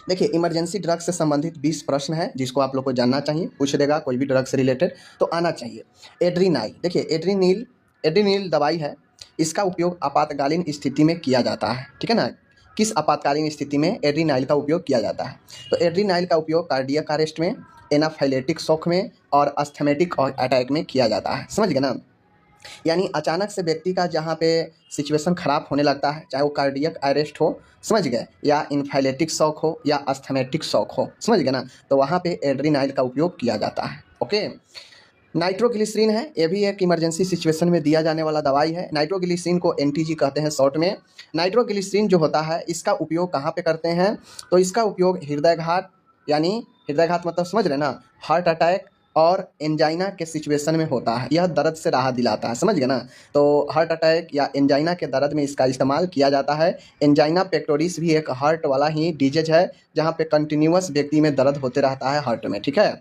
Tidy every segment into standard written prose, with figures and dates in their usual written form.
देखिए, emergency drug से संबंधित 20 प्रश्न है जिसको आप लोग को जानना चाहिए, पूछ देगा कोई भी ड्रग से रिलेटेड तो आना चाहिए। एड्रीनाइल, देखिए एड्रीनिल एड्रीनिल दवाई है, इसका उपयोग आपातकालीन स्थिति में किया जाता है, ठीक है ना। किस आपातकालीन स्थिति में एड्रीनाइल का उपयोग किया जाता है? तो एड्रीनाइल का उपयोग कार्डियक अरेस्ट में, एनाफाइलेटिक शॉक में और अस्थमेटिक अटैक में किया जाता है, समझ गए ना। यानी अचानक से व्यक्ति का जहाँ पे सिचुएशन ख़राब होने लगता है, चाहे वो कार्डियक अरेस्ट हो, समझ गए, या इन्फाइलेटिक शॉक हो या अस्थमेटिक शॉक हो, समझ गए ना, तो वहाँ पे एड्रीनाइल का उपयोग किया जाता है। ओके। नाइट्रोग्लिसरीन है, ये भी एक इमरजेंसी सिचुएशन में दिया जाने वाला दवाई है। नाइट्रोग्लिसरीन को एनटीजी कहते हैं शॉर्ट में। नाइट्रोग्लिसरीन जो होता है इसका उपयोग कहाँ पे करते हैं? तो इसका उपयोग हृदयघात, यानी हृदयघात मतलब समझ रहे ना, हार्ट अटैक और एंजाइना के सिचुएशन में होता है। यह दर्द से राहत दिलाता है, समझ गए ना। तो हार्ट अटैक या एंजाइना के दर्द में इसका इस्तेमाल किया जाता है। एंजाइना पेक्टोरिस भी एक हार्ट वाला ही डिजीज है जहाँ पे कंटिन्यूअस व्यक्ति में दर्द होते रहता है हार्ट में, ठीक है।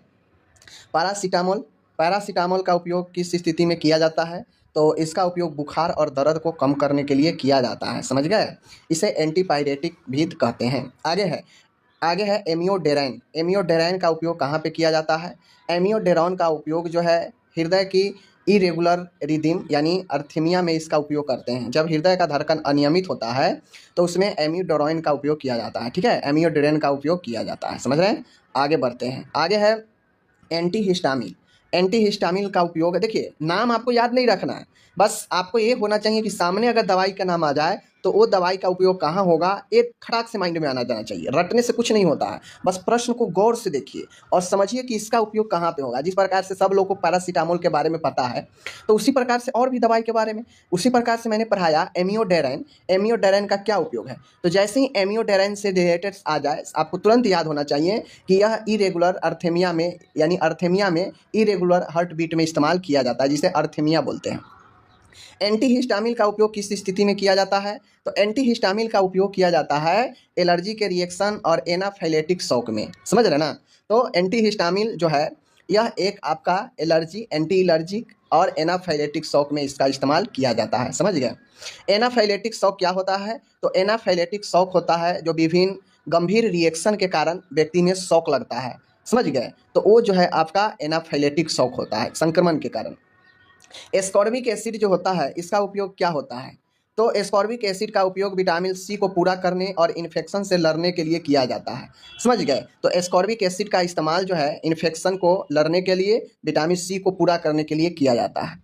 पैरासीटामोल, पैरासीटामोल का उपयोग किस स्थिति में किया जाता है? तो इसका उपयोग बुखार और दर्द को कम करने के लिए किया जाता है, समझ गए। इसे एंटीपायरेटिक भी कहते हैं। आगे है एमियोडेराइन। एमियोडेराइन का उपयोग कहाँ पे किया जाता है? एमियोडेराइन का उपयोग जो है हृदय की इरेगुलर रिदम यानी अर्थमिया में इसका उपयोग करते हैं। जब हृदय का धड़कन अनियमित होता है तो उसमें एमियोडेराइन का उपयोग किया जाता है, ठीक है। एमियोडेराइन का उपयोग किया जाता है, समझ रहे हैं। आगे बढ़ते हैं। आगे है एंटीहिस्टामिन। एंटीहिस्टामिन का उपयोग, देखिए नाम आपको याद नहीं रखना है, बस आपको ये होना चाहिए कि सामने अगर दवाई का नाम आ जाए तो वो दवाई का उपयोग कहाँ होगा, एक खड़ाक से माइंड में आना जाना चाहिए। रटने से कुछ नहीं होता है, बस प्रश्न को गौर से देखिए और समझिए कि इसका उपयोग कहाँ पे होगा। जिस प्रकार से सब लोगों को पैरासीटामोल के बारे में पता है तो उसी प्रकार से और भी दवाई के बारे में उसी प्रकार से मैंने पढ़ाया एमियोडेराइन। एमियोडेराइन का क्या उपयोग है? तो जैसे ही एमियोडेराइन से रिलेटेड आ जाए आपको तुरंत याद होना चाहिए कि यह इरेगुलर अर्थेमिया में, यानी अर्थेमिया में इरेगुलर हार्ट बीट में इस्तेमाल किया जाता है, जिसे अर्थेमिया बोलते हैं। एंटीहिस्टामिन का उपयोग किस स्थिति में किया जाता है? तो एंटीहिस्टामिन का उपयोग किया जाता है एलर्जी के रिएक्शन और एनाफाइलेटिक शॉक में, समझ रहे ना। तो एंटीहिस्टामिन जो है यह एक आपका एलर्जी, एंटी एलर्जिक और एनाफाइलेटिक शॉक में इसका इस्तेमाल किया जाता है, समझ गए। एनाफाइलेटिक शॉक क्या होता है? तो एनाफाइलेटिक शॉक होता है जो विभिन्न गंभीर रिएक्शन के कारण व्यक्ति में शॉक लगता है, समझ गए, तो वो जो है आपका एनाफाइलेटिक शॉक होता है संक्रमण के कारण। एस्कॉर्बिक एसिड जो होता है इसका उपयोग क्या होता है? तो एस्कॉर्बिक एसिड का उपयोग विटामिन सी को पूरा करने और इन्फेक्शन से लड़ने के लिए किया जाता है, समझ गए। तो एस्कॉर्बिक एसिड का इस्तेमाल जो है इन्फेक्शन को लड़ने के लिए, विटामिन सी को पूरा करने के लिए किया जाता है।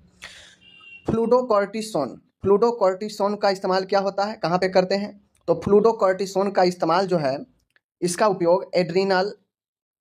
फ्लूडोकॉर्टिसोन, फ्लूडोकॉर्टिसोन का इस्तेमाल क्या होता है, कहाँ पे करते हैं? तो फ्लूडोकॉर्टिसोन का इस्तेमाल जो है इसका उपयोग एड्रीनल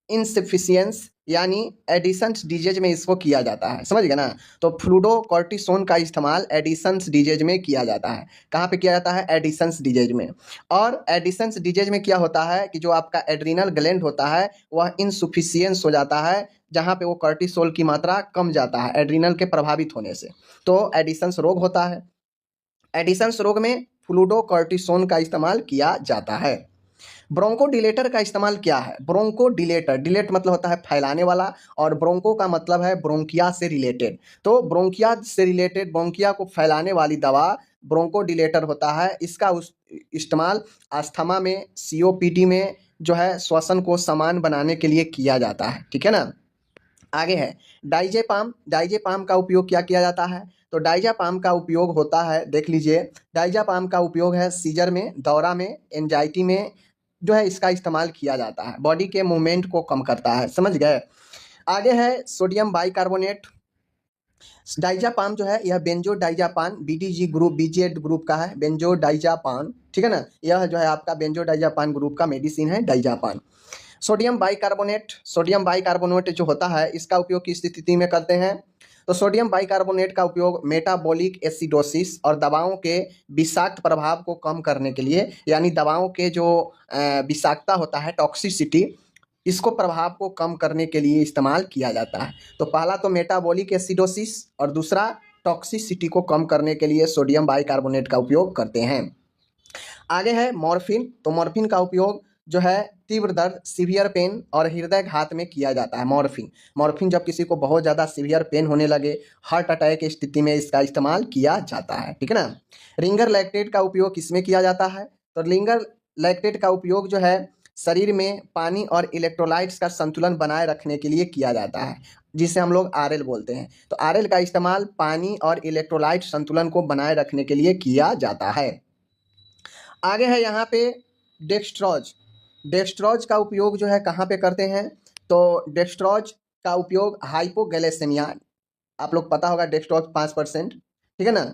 इनसफिशियंस यानी एडिशंस डिजीज में इसको किया जाता है, समझ गए ना। तो फ्लूडोकॉर्टिसोन का इस्तेमाल एडिशंस डिजीज में किया जाता है। कहाँ पे किया जाता है? एडिशंस डिजीज में। और एडिशंस डिजीज में क्या होता है कि जो आपका एड्रीनल ग्लैंड होता है वह इनसफिशियंस हो जाता है, जहाँ पे वो कॉर्टिसोल की मात्रा कम जाता है एड्रीनल के प्रभावित होने से, तो एडिशंस रोग होता है। एडिशंस रोग में फ्लूडोकॉर्टिसोन का इस्तेमाल किया जाता है। ब्रोंकोडिलेटर का इस्तेमाल क्या है? ब्रोंकोडिलेटर, डिलेट मतलब होता है फैलाने वाला और ब्रोंको का मतलब है ब्रोंकिया से रिलेटेड। तो ब्रोंकिया से रिलेटेड, ब्रोंकिया को फैलाने वाली दवा ब्रोंकोडिलेटर होता है। इसका इस्तेमाल अस्थमा में, सीओपीडी में जो है श्वसन को समान बनाने के लिए किया जाता है, ठीक है ना। आगे है डाइजेपाम। डाइजेपाम का उपयोग क्या किया जाता है? तो डाइजेपाम का उपयोग होता है, देख लीजिए, डाइजेपाम का उपयोग है सीजर में, दौरा में, एंजाइटी में जो है इसका इस्तेमाल किया जाता है, बॉडी के मूवमेंट को कम करता है, समझ गए। आगे है सोडियम बाइकार्बोनेट। डाइजापाम जो है यह बेंजोडाइजापान बीडीजी ग्रुप, बीजेड ग्रुप का है बेंजोडाइजापान, ठीक है ना। यह जो है आपका बेंजोडाइजापान ग्रुप का मेडिसिन है डाइजापान। सोडियम बाइकार्बोनेट, सोडियम बाइकार्बोनेट जो होता है इसका उपयोग किस स्थिति में करते हैं? तो सोडियम बाइकार्बोनेट का उपयोग मेटाबॉलिक एसिडोसिस और दवाओं के विषाक्त प्रभाव को कम करने के लिए, यानी दवाओं के जो विषाक्तता होता है, टॉक्सिसिटी, इसको प्रभाव को कम करने के लिए इस्तेमाल किया जाता है। तो पहला तो मेटाबॉलिक एसिडोसिस और दूसरा टॉक्सिसिटी को कम करने के लिए सोडियम बाइकार्बोनेट का उपयोग करते हैं। आगे है मॉर्फिन। तो मॉर्फिन का उपयोग जो है तीव्र दर्द, सीवियर पेन और हृदय घात में किया जाता है। मॉर्फिन जब किसी को बहुत ज़्यादा सीवियर पेन होने लगे, हार्ट अटैक की स्थिति में इसका इस्तेमाल किया जाता है, ठीक है ना। रिंगर लैक्टेट का उपयोग किसमें किया जाता है? तो रिंगर लैक्टेट का उपयोग जो है शरीर में पानी और इलेक्ट्रोलाइट्स का संतुलन बनाए रखने के लिए किया जाता है, जिसे हम लोग आरएल बोलते हैं। तो आरएल का इस्तेमाल पानी और इलेक्ट्रोलाइट संतुलन को बनाए रखने के लिए किया जाता है। आगे है यहाँ पे डेक्स्ट्रोज। डेक्स्ट्रोज का उपयोग जो है कहाँ पे करते हैं, तो डेक्स्ट्रोज का उपयोग हाइपोगैलेसेमिया, आप लोग पता होगा डेक्स्ट्रोज 5%, ठीक है ना,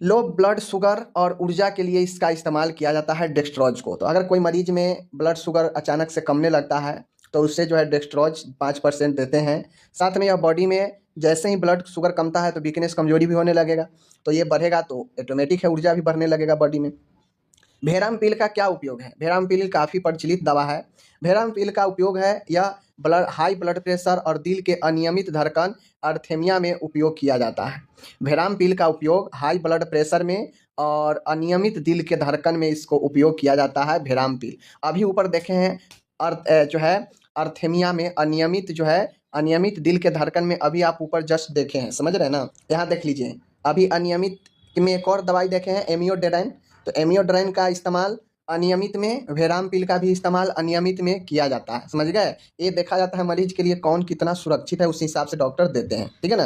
लो ब्लड शुगर और ऊर्जा के लिए इसका इस्तेमाल किया जाता है डेक्स्ट्रोज को। तो अगर कोई मरीज में ब्लड शुगर अचानक से कमने लगता है तो उससे जो है डेक्स्ट्रोज 5% देते हैं। साथ में यह बॉडी में जैसे ही ब्लड शुगर कमता है तो वीकनेस, कमजोरी भी होने लगेगा, तो ये बढ़ेगा तो ऑटोमेटिक है ऊर्जा भी बढ़ने लगेगा बॉडी में। भेरामपील का क्या उपयोग है? भेरामपील काफ़ी प्रचलित दवा है। भेरामपील का उपयोग है, यह हाई ब्लड प्रेशर और दिल के अनियमित धड़कन अर्थेमिया में उपयोग किया जाता है। भेरामपील का उपयोग हाई ब्लड प्रेशर में और अनियमित दिल के धड़कन में इसको उपयोग किया जाता है भेरामपील। अभी ऊपर देखे हैं जो है अर्थेमिया में अनियमित जो है अनियमित दिल के धड़कन में, अभी आप ऊपर जस्ट देखे हैं, समझ रहे हैं ना। यहाँ देख लीजिए, अभी अनियमित में एक और दवाई देखे हैं एमियोडाइन। तो एमियोडाइन का इस्तेमाल अनियमित में, भेरामपील का भी इस्तेमाल अनियमित में किया जाता है, समझ गए। ये देखा जाता है मरीज के लिए कौन कितना सुरक्षित है, उस हिसाब से डॉक्टर देते हैं, ठीक है ना।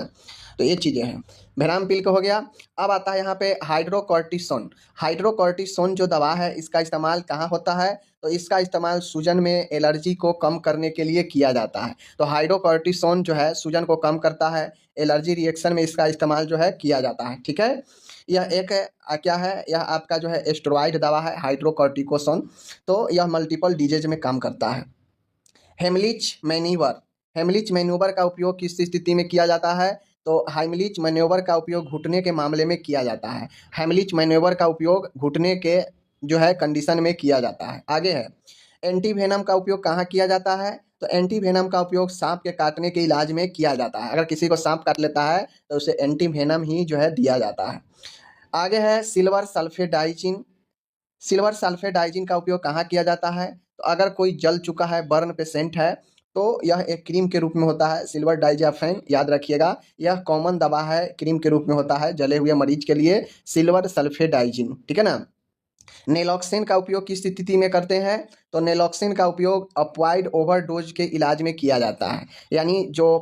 तो ये चीज़ें हैं, भेरामपील का हो गया। अब आता है यहाँ पे हाइड्रोकॉर्टिसोन। हाइड्रोकॉर्टिसोन जो दवा है इसका इस्तेमाल कहाँ होता है, तो इसका इस्तेमाल सूजन में एलर्जी को कम करने के लिए किया जाता है। तो हाइड्रोकॉर्टिसोन जो है सूजन को कम करता है, एलर्जी रिएक्शन में इसका इस्तेमाल जो है किया जाता है, ठीक है। यह एक क्या है, यह आपका जो है स्टेरॉइड दवा है हाइड्रोकॉर्टिकोसोन। तो यह मल्टीपल डिजीज में काम करता है। Heimlich manoeuvre. हेमलिच मैन्यूवर का उपयोग किस स्थिति में किया जाता है, तो हेमलिच मैन्यूवर का उपयोग घुटने के मामले में किया जाता है। हेमलिच मैन्यूवर का उपयोग घुटने के जो है कंडीशन में किया जाता है। आगे है एंटीवेनम का उपयोग कहाँ किया जाता है, तो एंटीवेनम का उपयोग सांप के काटने के इलाज में किया जाता है। अगर किसी को सांप काट लेता है तो उसे एंटीवेनम ही जो है दिया जाता है। आगे है सिल्वर सल्फेट डाइजिन। सिल्वर सल्फेट डाइजिन का उपयोग कहाँ किया जाता है, तो अगर कोई जल चुका है, बर्न पेशेंट है, तो यह एक क्रीम के रूप में होता है सिल्वर डाइजाफेन, याद रखिएगा। यह कॉमन दवा है, क्रीम के रूप में होता है जले हुए मरीज के लिए सिल्वर सल्फेट डाइजिन, ठीक है ना। नेलॉक्सिन का उपयोग किस स्थिति में करते हैं, तो नेलॉक्सिन का उपयोग ऑपियोइड ओवरडोज के इलाज में किया जाता है। यानी जो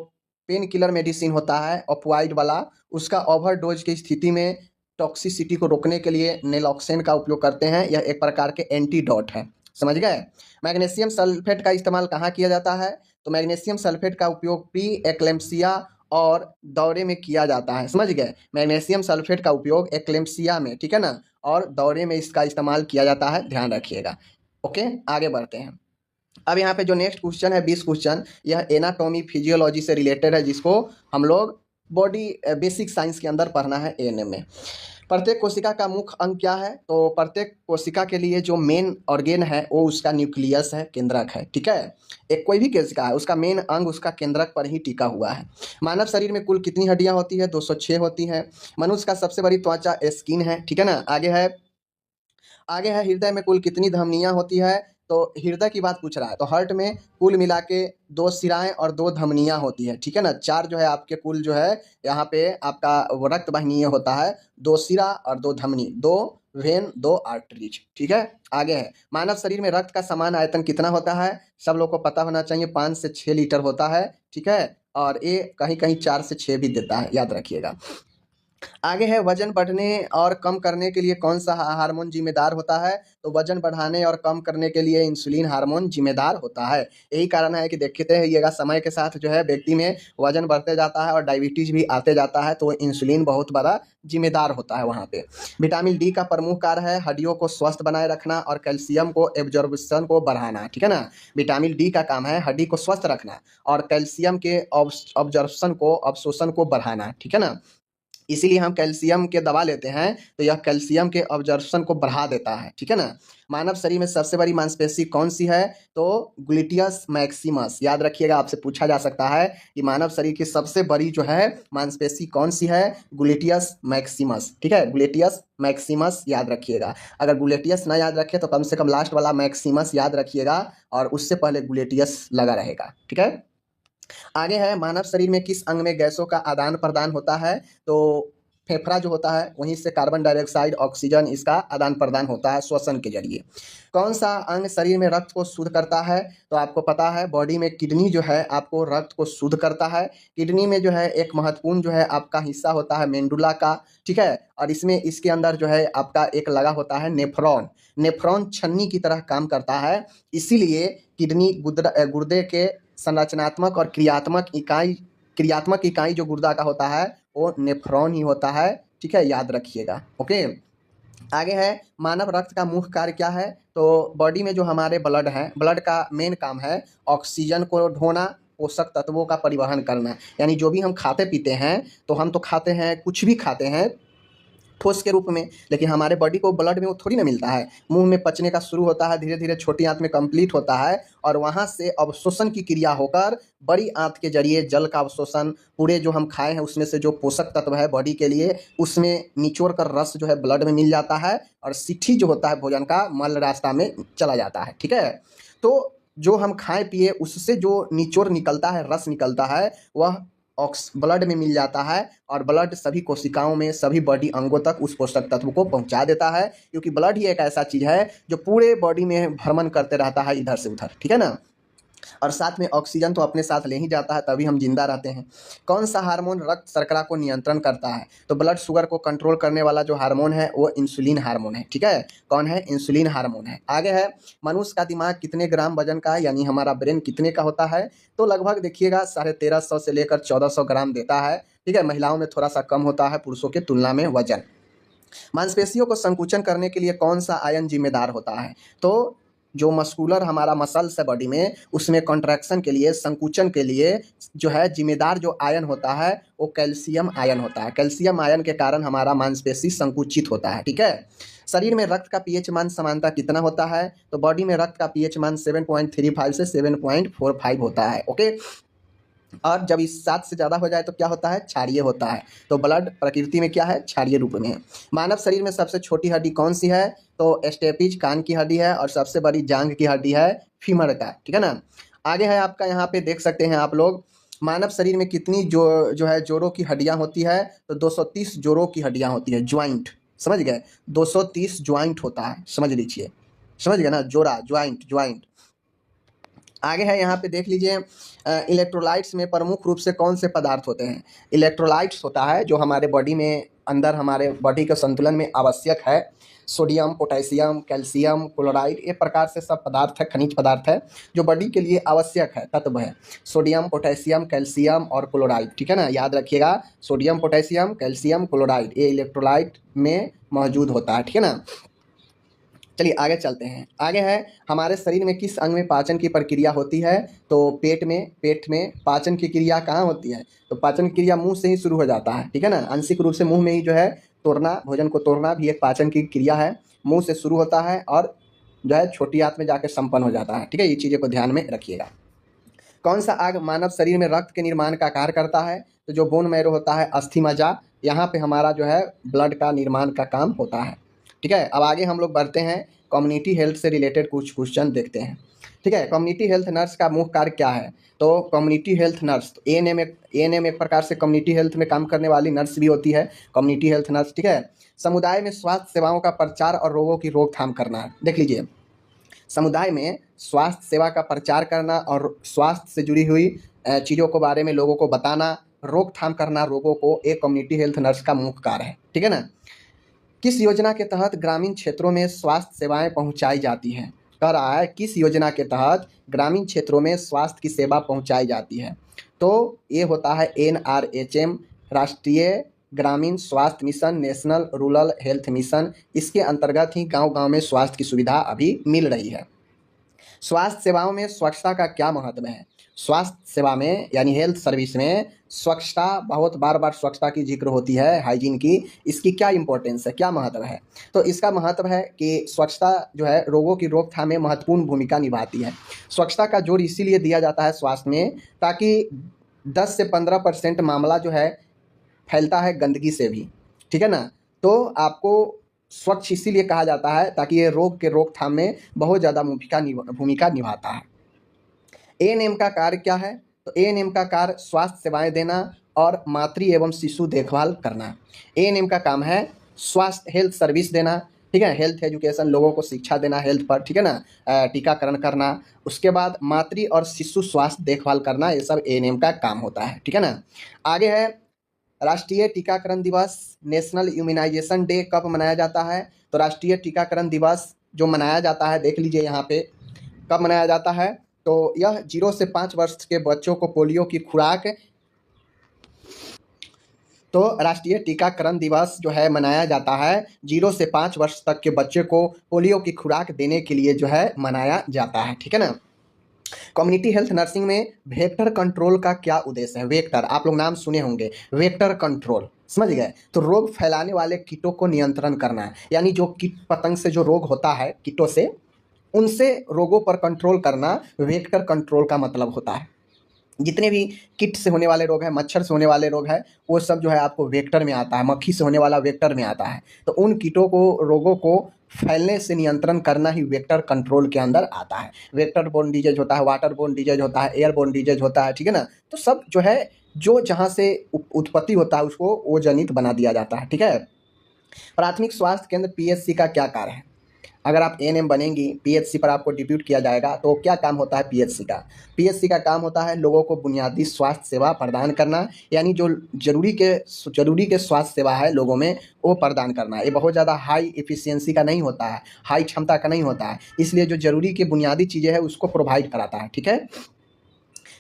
पेन किलर मेडिसिन होता है ऑपियोइड वाला, उसका ओवरडोज की स्थिति में टॉक्सिसिटी को रोकने के लिए नेलॉक्सिन का उपयोग करते हैं। यह एक प्रकार के एंटीडोट है, समझ गए। मैग्नीशियम सल्फेट का इस्तेमाल कहाँ किया जाता है, तो मैग्नीशियम सल्फेट का उपयोग प्री एक्लेम्पसिया और दौरे में किया जाता है, समझ गए। मैग्नीशियम सल्फेट का उपयोग एक्लेम्पसिया में, ठीक है ना, और दौरे में इसका इस्तेमाल किया जाता है, ध्यान रखिएगा। ओके, आगे बढ़ते हैं। अब यहाँ पे जो नेक्स्ट क्वेश्चन है 20 क्वेश्चन, यह एनाटॉमी फिजियोलॉजी से रिलेटेड है, जिसको हम लोग बॉडी बेसिक साइंस के अंदर पढ़ना है एएनएम में। प्रत्येक कोशिका का मुख्य अंग क्या है, तो प्रत्येक कोशिका के लिए जो मेन ऑर्गेन है वो उसका न्यूक्लियस है, केंद्रक है, ठीक है। एक कोई भी कोशिका है उसका मेन अंग उसका केंद्रक पर ही टिका हुआ है। मानव शरीर में कुल कितनी हड्डियां होती है, 206 होती है। मनुष्य का सबसे बड़ी त्वचा स्किन है, ठीक है ना। आगे है हृदय में कुल कितनी धमनियां होती है, तो हृदय की बात पूछ रहा है, तो हार्ट में कुल मिला के 2 शिराएं और 2 धमनियां होती है, ठीक है ना। 4 जो है आपके कुल जो है यहाँ पे आपका वो रक्त वाहिनी होता है, 2 शिरा और 2 धमनी, 2 वेन, 2 आर्टरीज, ठीक है। आगे है मानव शरीर में रक्त का समान आयतन कितना होता है, सब लोग को पता होना चाहिए 5 से 6 लीटर होता है, ठीक है। और ये कहीं कहीं 4 से 6 भी देता है, याद रखिएगा। आगे है वजन बढ़ने और कम करने के लिए कौन सा हार्मोन जिम्मेदार होता है, तो वजन बढ़ाने और कम करने के लिए इंसुलिन हार्मोन जिम्मेदार होता है। यही कारण है कि देखते रहिएगा समय के साथ जो है व्यक्ति में वजन बढ़ते जाता है और डायबिटीज भी आते जाता है, तो इंसुलिन बहुत बड़ा जिम्मेदार होता है वहाँ पे। विटामिन डी का प्रमुख कार्य है हड्डियों को स्वस्थ बनाए रखना और कैल्शियम को एब्जॉर्प्शन को बढ़ाना, ठीक है ना। विटामिन डी का काम है हड्डी को स्वस्थ रखना और कैल्शियम के अब्जॉर्प्शन को, अवशोषण को बढ़ाना, ठीक है ना। इसीलिए हम कैल्शियम के दवा लेते हैं तो यह कैल्शियम के अब्जॉर्प्शन को बढ़ा देता है, ठीक है ना। मानव शरीर में सबसे बड़ी मांसपेशी कौन सी है, तो ग्लूटियस मैक्सिमस, याद रखिएगा, आपसे पूछा जा सकता है कि मानव शरीर की सबसे बड़ी जो है मांसपेशी कौन सी है, ग्लूटियस मैक्सिमस, ठीक है। ग्लूटियस मैक्सिमस याद रखिएगा। अगर ग्लूटियस ना याद रखे तो कम से कम लास्ट वाला मैक्सिमस याद रखिएगा और उससे पहले ग्लूटियस लगा रहेगा, ठीक है। आगे है मानव शरीर में किस अंग में गैसों का आदान प्रदान होता है, तो फेफड़ा जो होता है वहीं से कार्बन डाइऑक्साइड ऑक्सीजन इसका आदान प्रदान होता है श्वसन के जरिए। कौन सा अंग शरीर में रक्त को शुद्ध करता है? तो आपको पता है बॉडी में किडनी जो है आपको रक्त को शुद्ध करता है। किडनी में जो है एक महत्वपूर्ण जो है आपका हिस्सा होता है मेंडुला का, ठीक है, और इसमें इसके अंदर जो है आपका एक लगा होता है नेफ्रॉन। नेफ्रॉन छन्नी की तरह काम करता है, इसीलिए किडनी गुर्दे के संरचनात्मक और क्रियात्मक इकाई जो गुर्दा का होता है वो नेफ्रॉन ही होता है, ठीक है, याद रखिएगा। ओके, आगे है मानव रक्त का मुख्य कार्य क्या है? तो बॉडी में जो हमारे ब्लड है, ब्लड का मेन काम है ऑक्सीजन को ढोना, पोषक तत्वों का परिवहन करना। यानी जो भी हम खाते पीते हैं तो हम तो खाते हैं, कुछ भी खाते हैं ठोस के रूप में, लेकिन हमारे बॉडी को ब्लड में वो थोड़ी ना मिलता है। मुंह में पचने का शुरू होता है, धीरे धीरे छोटी आंत में कंप्लीट होता है और वहाँ से अवशोषण की क्रिया होकर बड़ी आंत के जरिए जल का अवशोषण, पूरे जो हम खाए हैं उसमें से जो पोषक तत्व है बॉडी के लिए उसमें निचोड़ कर रस जो है ब्लड में मिल जाता है और सिट्ठी जो होता है भोजन का मल रास्ता में चला जाता है, ठीक है। तो जो हम खाए पिए उससे जो निचोड़ निकलता है, रस निकलता है, वह ब्लड में मिल जाता है और ब्लड सभी कोशिकाओं में, सभी बॉडी अंगों तक उस पोषक तत्व को पहुंचा देता है, क्योंकि ब्लड ही एक ऐसा चीज़ है जो पूरे बॉडी में भ्रमण करते रहता है इधर से उधर, ठीक है ना। और साथ में ऑक्सीजन तो अपने साथ ले ही जाता है, तभी हम जिंदा रहते हैं। कौन सा हार्मोन रक्त शर्करा को नियंत्रण करता है? तो ब्लड शुगर को कंट्रोल करने वाला जो हार्मोन है वो इंसुलिन हार्मोन है, ठीक है। कौन है? इंसुलिन हार्मोन है। आगे है मनुष्य का दिमाग कितने ग्राम वजन का है, यानी हमारा ब्रेन कितने का होता है? तो लगभग देखिएगा 1350 से लेकर 1400 ग्राम देता है, ठीक है। महिलाओं में थोड़ा सा कम होता है पुरुषों के तुलना में वजन। मांसपेशियों को संकुचन करने के लिए कौन सा आयन जिम्मेदार होता है? तो जो मस्कुलर हमारा मसल्स है बॉडी में, उसमें कॉन्ट्रैक्शन के लिए, संकुचन के लिए जो है जिम्मेदार जो आयन होता है वो कैल्शियम आयन होता है। कैल्शियम आयन के कारण हमारा मांसपेशी संकुचित होता है, ठीक है। शरीर में रक्त का पीएच मान समानता कितना होता है? तो बॉडी में रक्त का पीएच मान 7.35 से 7.45 होता है, ओके। और जब इस 7 से ज़्यादा हो जाए तो क्या होता है? क्षारीय होता है। तो ब्लड प्रकृति में क्या है? क्षारीय रूप में है। मानव शरीर में सबसे छोटी हड्डी कौन सी है? तो स्टेपिज कान की हड्डी है और सबसे बड़ी जांघ की हड्डी है फीमर का, ठीक है ना। आगे है आपका, यहाँ पे देख सकते हैं आप लोग, मानव शरीर में कितनी जो है जोड़ों की हड्डियाँ होती है? तो 230 जोड़ों की हड्डियाँ होती है, ज्वाइंट, समझ गए, 230 ज्वाइंट होता है, समझ लीजिए, समझ गए ना, जोड़ा, ज्वाइंट। आगे है यहाँ पे देख लीजिए, इलेक्ट्रोलाइट्स में प्रमुख रूप से कौन से पदार्थ होते हैं? इलेक्ट्रोलाइट्स होता है जो हमारे बॉडी में अंदर हमारे बॉडी के संतुलन में आवश्यक है। सोडियम, पोटेशियम, कैल्शियम, क्लोराइड, ये प्रकार से सब पदार्थ है, खनिज पदार्थ है जो बॉडी के लिए आवश्यक है, तत्व है। सोडियम, पोटेशियम, कैल्शियम और क्लोराइड, ठीक है ना, याद रखिएगा। सोडियम, पोटेशियम, कैल्शियम, क्लोराइड, ये इलेक्ट्रोलाइट में मौजूद होता है, ठीक है ना। चलिए आगे चलते हैं। आगे है हमारे शरीर में किस अंग में पाचन की प्रक्रिया होती है? तो पेट में पाचन की क्रिया कहाँ होती है? तो पाचन की क्रिया मुंह से ही शुरू हो जाता है, ठीक है ना। आंशिक रूप से मुंह में ही जो है तोड़ना, भोजन को तोड़ना भी एक पाचन की क्रिया है। मुंह से शुरू होता है और जो है छोटी आंत में जाकर संपन्न हो जाता है, ठीक है। ये चीज़ें को ध्यान में रखिएगा। कौन सा अंग मानव शरीर में रक्त के निर्माण का कार्य करता है? तो जो बोन मैरो होता है, अस्थि मज्जा, यहाँ पे हमारा जो है ब्लड का निर्माण का काम होता है, ठीक है। अब आगे हम लोग बढ़ते हैं, कम्युनिटी हेल्थ से रिलेटेड कुछ क्वेश्चन देखते हैं, ठीक है। कम्युनिटी हेल्थ नर्स का मुख्य कार्य क्या है? तो कम्युनिटी हेल्थ नर्स, एएनएम एक प्रकार से कम्युनिटी हेल्थ में काम करने वाली नर्स भी होती है, कम्युनिटी हेल्थ नर्स, ठीक है। समुदाय में स्वास्थ्य सेवाओं का प्रचार और रोगों की रोकथाम करना है। देख लीजिए, समुदाय में स्वास्थ्य सेवा का प्रचार करना और स्वास्थ्य से जुड़ी हुई चीज़ों के बारे में लोगों को बताना, रोकथाम करना रोगों को, एक कम्युनिटी हेल्थ नर्स का मुख्य कार्य है, ठीक है ना। किस योजना के तहत ग्रामीण क्षेत्रों में स्वास्थ्य सेवाएं पहुंचाई जाती हैं? कह रहा है किस योजना के तहत ग्रामीण क्षेत्रों में स्वास्थ्य की सेवा पहुंचाई जाती है? तो ये होता है NRHM, राष्ट्रीय ग्रामीण स्वास्थ्य mission, national rural health mission. इसके अंतर्गत ही गांव-गांव में स्वास्थ्य की सुविधा अभी मिल रही है। स्वास्थ्य सेवाओं में स्वच्छता का क्या महत्व है? स्वास्थ्य सेवा में यानी हेल्थ सर्विस में स्वच्छता, बहुत बार स्वच्छता की जिक्र होती है, हाइजीन की। इसकी क्या इंपॉर्टेंस है, क्या महत्व है? तो इसका महत्व है कि स्वच्छता जो है रोगों की रोकथाम में महत्वपूर्ण भूमिका निभाती है। स्वच्छता का जोर इसीलिए दिया जाता है स्वास्थ्य में, ताकि 10 से 15% मामला जो है फैलता है गंदगी से भी, ठीक है ना। तो आपको स्वच्छ इसीलिए कहा जाता है ताकि ये रोग के रोकथाम में बहुत ज़्यादा भूमिका निभाता है। एएनएम का कार्य क्या है? तो एएनएम का कार्य स्वास्थ्य सेवाएं देना और मातृ एवं शिशु देखभाल करना। एएनएम का काम है स्वास्थ्य हेल्थ सर्विस देना, ठीक है, हेल्थ एजुकेशन, लोगों को शिक्षा देना हेल्थ पर, ठीक है ना, टीकाकरण करना, उसके बाद मातृ और शिशु स्वास्थ्य देखभाल करना, ये सब एएनएम का काम होता है, ठीक है ना। आगे है राष्ट्रीय टीकाकरण दिवस, नेशनल इम्यूनाइजेशन डे कब मनाया जाता है? तो राष्ट्रीय टीकाकरण दिवस जो मनाया जाता है, देख लीजिए यहाँ पे कब मनाया जाता है, तो यह 0 से 5 वर्ष के बच्चों को पोलियो की खुराक, तो राष्ट्रीय टीकाकरण दिवस जो है मनाया जाता है 0 से 5 वर्ष तक के बच्चे को पोलियो की खुराक देने के लिए जो है मनाया जाता है, ठीक है ना। कम्युनिटी हेल्थ नर्सिंग में वेक्टर कंट्रोल का क्या उद्देश्य है? वेक्टर आप लोग नाम सुने होंगे, वेक्टर कंट्रोल, समझ गए, तो रोग फैलाने वाले कीटों को नियंत्रण करना है, यानी जो कीट पतंग से जो रोग होता है कीटों से, उनसे रोगों पर कंट्रोल करना वेक्टर कंट्रोल का मतलब होता है। जितने भी कीट से होने वाले रोग हैं, मच्छर से होने वाले रोग हैं, वो सब जो है आपको वेक्टर में आता है, मक्खी से होने वाला वेक्टर में आता है, तो उन कीटों को, रोगों को फैलने से नियंत्रण करना ही वेक्टर कंट्रोल के अंदर आता है। वेक्टर बोर्न डिजीज होता है, वाटर बोर्न डिजीज होता है, एयर बोर्न डिजीज होता है, ठीक है ना। तो सब जो है जो जहाँ से उत्पत्ति होता है उसको वो जनित बना दिया जाता है, ठीक है। प्राथमिक स्वास्थ्य केंद्र पीएचसी का क्या कार्य है? अगर आप एएनएम बनेंगी, पीएचसी पर आपको डिप्यूट किया जाएगा, तो क्या काम होता है पीएचसी का? पीएचसी का काम होता है लोगों को बुनियादी स्वास्थ्य सेवा प्रदान करना, यानी जो जरूरी के स्वास्थ्य सेवा है लोगों में वो प्रदान करना। ये बहुत ज़्यादा हाई एफिशिएंसी का नहीं होता है, हाई क्षमता का नहीं होता है, इसलिए जो जरूरी की बुनियादी चीज़ें हैं उसको प्रोवाइड कराता है, ठीक है।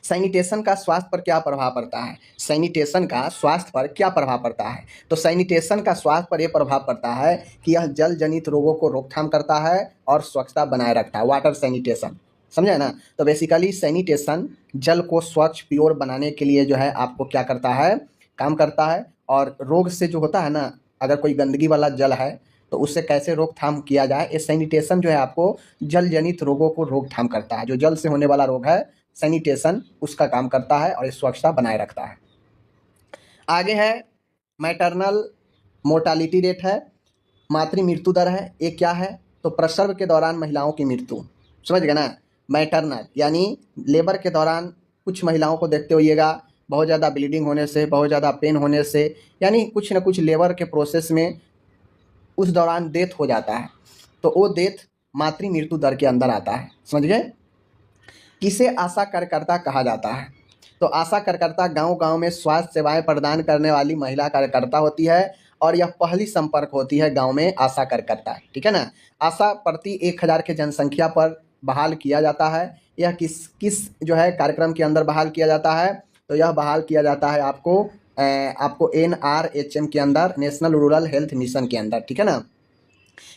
सैनिटेशन का स्वास्थ्य पर क्या प्रभाव पड़ता है? सैनिटेशन का स्वास्थ्य पर क्या प्रभाव पड़ता है? तो सैनिटेशन का स्वास्थ्य पर यह प्रभाव पड़ता है कि यह जल जनित रोगों को रोकथाम करता है और स्वच्छता बनाए रखता है, वाटर सैनिटेशन, समझे ना। तो बेसिकली सैनिटेशन जल को स्वच्छ प्योर बनाने के लिए जो है आपको क्या करता है, काम करता है। और रोग से जो होता है ना, अगर कोई गंदगी वाला जल है तो उससे कैसे रोकथाम किया जाए, ये सैनिटेशन जो है आपको जल जनित रोगों को रोकथाम करता है। जो जल से होने वाला रोग है, सैनिटेशन उसका काम करता है और ये स्वच्छता बनाए रखता है। आगे है मैटरनल मोर्टालिटी रेट है, मातृ मृत्यु दर है, ये क्या है? तो प्रसव के दौरान महिलाओं की मृत्यु, समझ गए ना। मैटरनल यानी लेबर के दौरान कुछ महिलाओं को देखते होइएगा बहुत ज़्यादा ब्लीडिंग होने से, बहुत ज़्यादा पेन होने से, यानी कुछ ना कुछ लेबर के प्रोसेस में उस दौरान डेथ हो जाता है, तो वो डेथ मातृ मृत्यु दर के अंदर आता है, समझ गए। किसे आशा कार्यकर्ता कहा जाता है? तो आशा कार्यकर्ता गांव-गांव में स्वास्थ्य सेवाएं प्रदान करने वाली महिला कार्यकर्ता होती है और यह पहली संपर्क होती है गांव में आशा कार्यकर्ता, ठीक है ना। आशा प्रति 1000 की जनसंख्या पर बहाल किया जाता है। यह किस किस जो है कार्यक्रम के अंदर बहाल किया जाता है? तो यह बहाल किया जाता है आपको एनआरएचएम के अंदर, नेशनल रूरल हेल्थ मिशन के अंदर, ठीक है ना।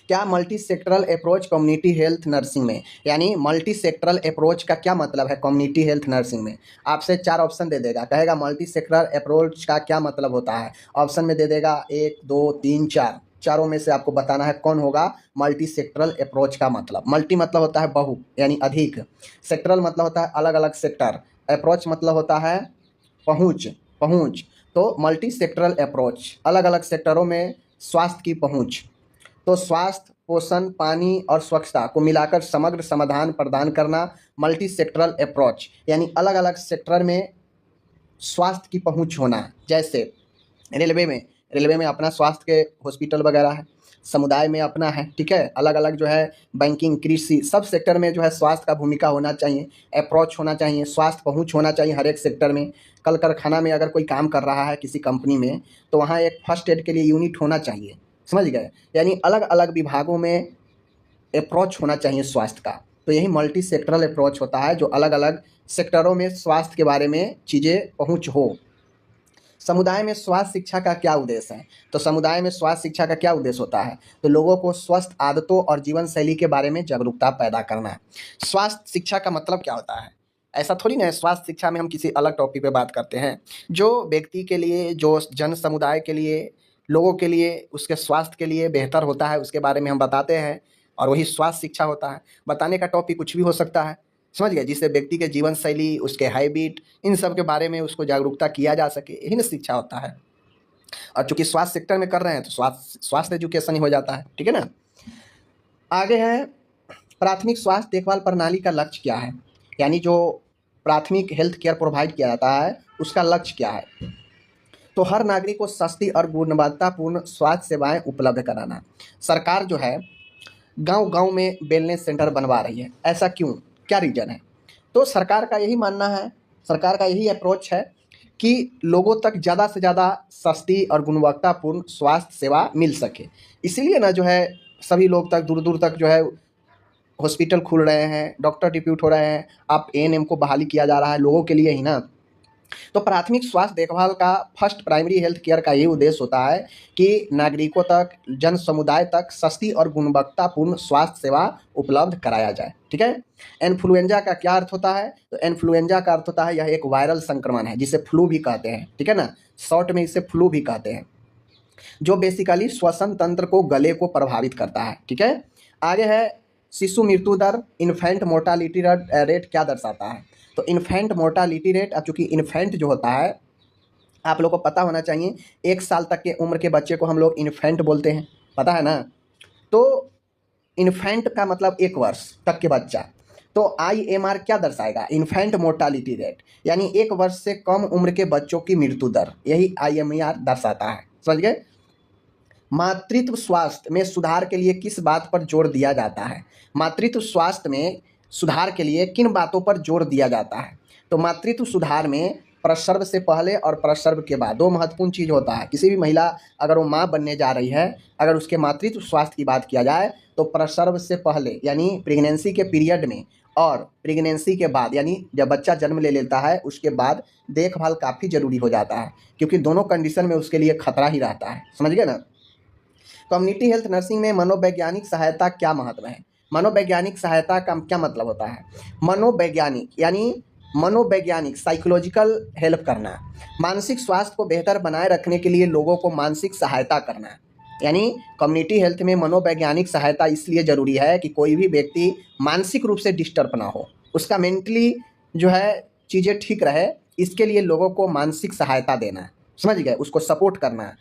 क्या multi sectoral approach community health nursing में, यानी मल्टी सेक्टरल अप्रोच का क्या मतलब है कम्युनिटी हेल्थ नर्सिंग में? आपसे 4 ऑप्शन दे देगा, कहेगा मल्टी सेक्टरल अप्रोच का क्या मतलब होता है। ऑप्शन में दे देगा 1 2 3 4, चारों में से आपको बताना है कौन होगा मल्टी सेक्टरल अप्रोच का मतलब। मल्टी मतलब होता है बहु यानी अधिक, सेक्टरल मतलब होता है अलग अलग सेक्टर, अप्रोच मतलब होता है पहुँच पहुँच। तो मल्टी सेक्टरल अप्रोच अलग अलग सेक्टरों में स्वास्थ्य की पहुँच, तो स्वास्थ्य, पोषण, पानी और स्वच्छता को मिलाकर समग्र समाधान प्रदान करना मल्टी सेक्टरल अप्रोच, यानी अलग अलग सेक्टर में स्वास्थ्य की पहुंच होना। जैसे रेलवे में अपना स्वास्थ्य के हॉस्पिटल वगैरह है, समुदाय में अपना है, ठीक है, अलग अलग जो है बैंकिंग, कृषि, सब सेक्टर में जो है स्वास्थ्य का भूमिका होना चाहिए, अप्रोच होना चाहिए, स्वास्थ्य पहुंच होना चाहिए हर एक सेक्टर में। कल कारखाना में अगर कोई काम कर रहा है किसी कंपनी में, तो वहाँ एक फर्स्ट एड के लिए यूनिट होना चाहिए, समझ गए। यानी अलग अलग विभागों में अप्रोच होना चाहिए स्वास्थ्य का, तो यही मल्टी सेक्टरल अप्रोच होता है, जो अलग अलग सेक्टरों में स्वास्थ्य के बारे में चीज़ें पहुंच हो। समुदाय में स्वास्थ्य शिक्षा का क्या उद्देश्य है? तो समुदाय में स्वास्थ्य शिक्षा का क्या उद्देश्य होता है? तो लोगों को स्वस्थ आदतों और जीवन शैली के बारे में जागरूकता पैदा करना। स्वास्थ्य शिक्षा का मतलब क्या होता है? ऐसा थोड़ी ना है स्वास्थ्य शिक्षा में हम किसी अलग टॉपिक पे बात करते हैं। जो व्यक्ति के लिए, जो जन समुदाय के लिए, लोगों के लिए, उसके स्वास्थ्य के लिए बेहतर होता है उसके बारे में हम बताते हैं, और वही स्वास्थ्य शिक्षा होता है। बताने का टॉपिक कुछ भी हो सकता है, समझ गए, जिससे व्यक्ति के जीवन शैली, उसके हैबिट, इन सब के बारे में उसको जागरूकता किया जा सके, यही ना शिक्षा होता है। और चूंकि स्वास्थ्य सेक्टर में कर रहे हैं तो स्वास्थ्य एजुकेशन ही हो जाता है, ठीक है ना। आगे है प्राथमिक स्वास्थ्य देखभाल प्रणाली का लक्ष्य क्या है? यानी जो प्राथमिक हेल्थ केयर प्रोवाइड किया जाता है उसका लक्ष्य क्या है? तो हर नागरिक को सस्ती और गुणवत्तापूर्ण स्वास्थ्य सेवाएं उपलब्ध कराना। सरकार जो है गांव-गांव में वेलनेस सेंटर बनवा रही है। ऐसा क्यों? क्या रीज़न है? तो सरकार का यही मानना है, सरकार का यही अप्रोच है कि लोगों तक ज़्यादा से ज़्यादा सस्ती और गुणवत्तापूर्ण स्वास्थ्य सेवा मिल सके। इसीलिए ना जो है सभी लोग तक दूर-दूर तक जो है हॉस्पिटल खुल रहे हैं, डॉक्टर डिप्यूट हो रहे हैं, अब एएनएम को बहाली किया जा रहा है लोगों के लिए ही ना। तो प्राथमिक स्वास्थ्य देखभाल का फर्स्ट प्राइमरी हेल्थ केयर का यही उद्देश्य होता है कि नागरिकों तक, जन समुदाय तक सस्ती और गुणवत्तापूर्ण स्वास्थ्य सेवा उपलब्ध कराया जाए। ठीक है। इन्फ्लुएंजा का क्या अर्थ होता है? तो इन्फ्लुएंजा का अर्थ होता है यह एक वायरल संक्रमण है जिसे फ्लू भी कहते हैं। ठीक है ना, शॉर्ट में इसे फ्लू भी कहते हैं, जो बेसिकली श्वसन तंत्र को, गले को प्रभावित करता है। ठीक है। आगे है शिशु मृत्यु दर, इन्फेंट मोर्टालिटी रेट क्या दर्शाता है? तो इन्फेंट मोर्टालिटी रेट, अब चूंकि इन्फेंट जो होता है आप लोग को पता होना चाहिए, 1 साल तक के उम्र के बच्चे को हम लोग इन्फेंट बोलते हैं, पता है ना। तो इन्फेंट का मतलब 1 वर्ष तक के बच्चा। तो IMR क्या दर्शाएगा? इन्फेंट मोर्टालिटी रेट, यानी 1 वर्ष से कम उम्र के बच्चों की मृत्यु दर, यही IMR दर्शाता है। समझ गए। मातृत्व स्वास्थ्य में सुधार के लिए किस बात पर जोर दिया जाता है? मातृत्व स्वास्थ्य में सुधार के लिए किन बातों पर जोर दिया जाता है? तो मातृत्व सुधार में प्रसव से पहले और प्रसव के बाद 2 महत्वपूर्ण चीज़ होता है। किसी भी महिला अगर वो माँ बनने जा रही है, अगर उसके मातृत्व स्वास्थ्य की बात किया जाए तो प्रसव से पहले यानी प्रेगनेंसी के पीरियड में और प्रेगनेंसी के बाद यानी जब बच्चा जन्म ले लेता है उसके बाद देखभाल काफ़ी ज़रूरी हो जाता है, क्योंकि दोनों कंडीशन में उसके लिए खतरा ही रहता है। समझ गए ना। कम्युनिटी हेल्थ नर्सिंग में मनोवैज्ञानिक सहायता क्या महत्व है? मनोवैज्ञानिक सहायता का क्या मतलब होता है? मनोवैज्ञानिक यानी मनोवैज्ञानिक साइकोलॉजिकल हेल्प करना, मानसिक स्वास्थ्य को बेहतर बनाए रखने के लिए लोगों को मानसिक सहायता करना। यानी कम्युनिटी हेल्थ में मनोवैज्ञानिक सहायता इसलिए ज़रूरी है कि कोई भी व्यक्ति मानसिक रूप से डिस्टर्ब ना हो, उसका मेंटली जो है चीज़ें ठीक रहे, इसके लिए लोगों को मानसिक सहायता देना। समझ गए, उसको सपोर्ट करना,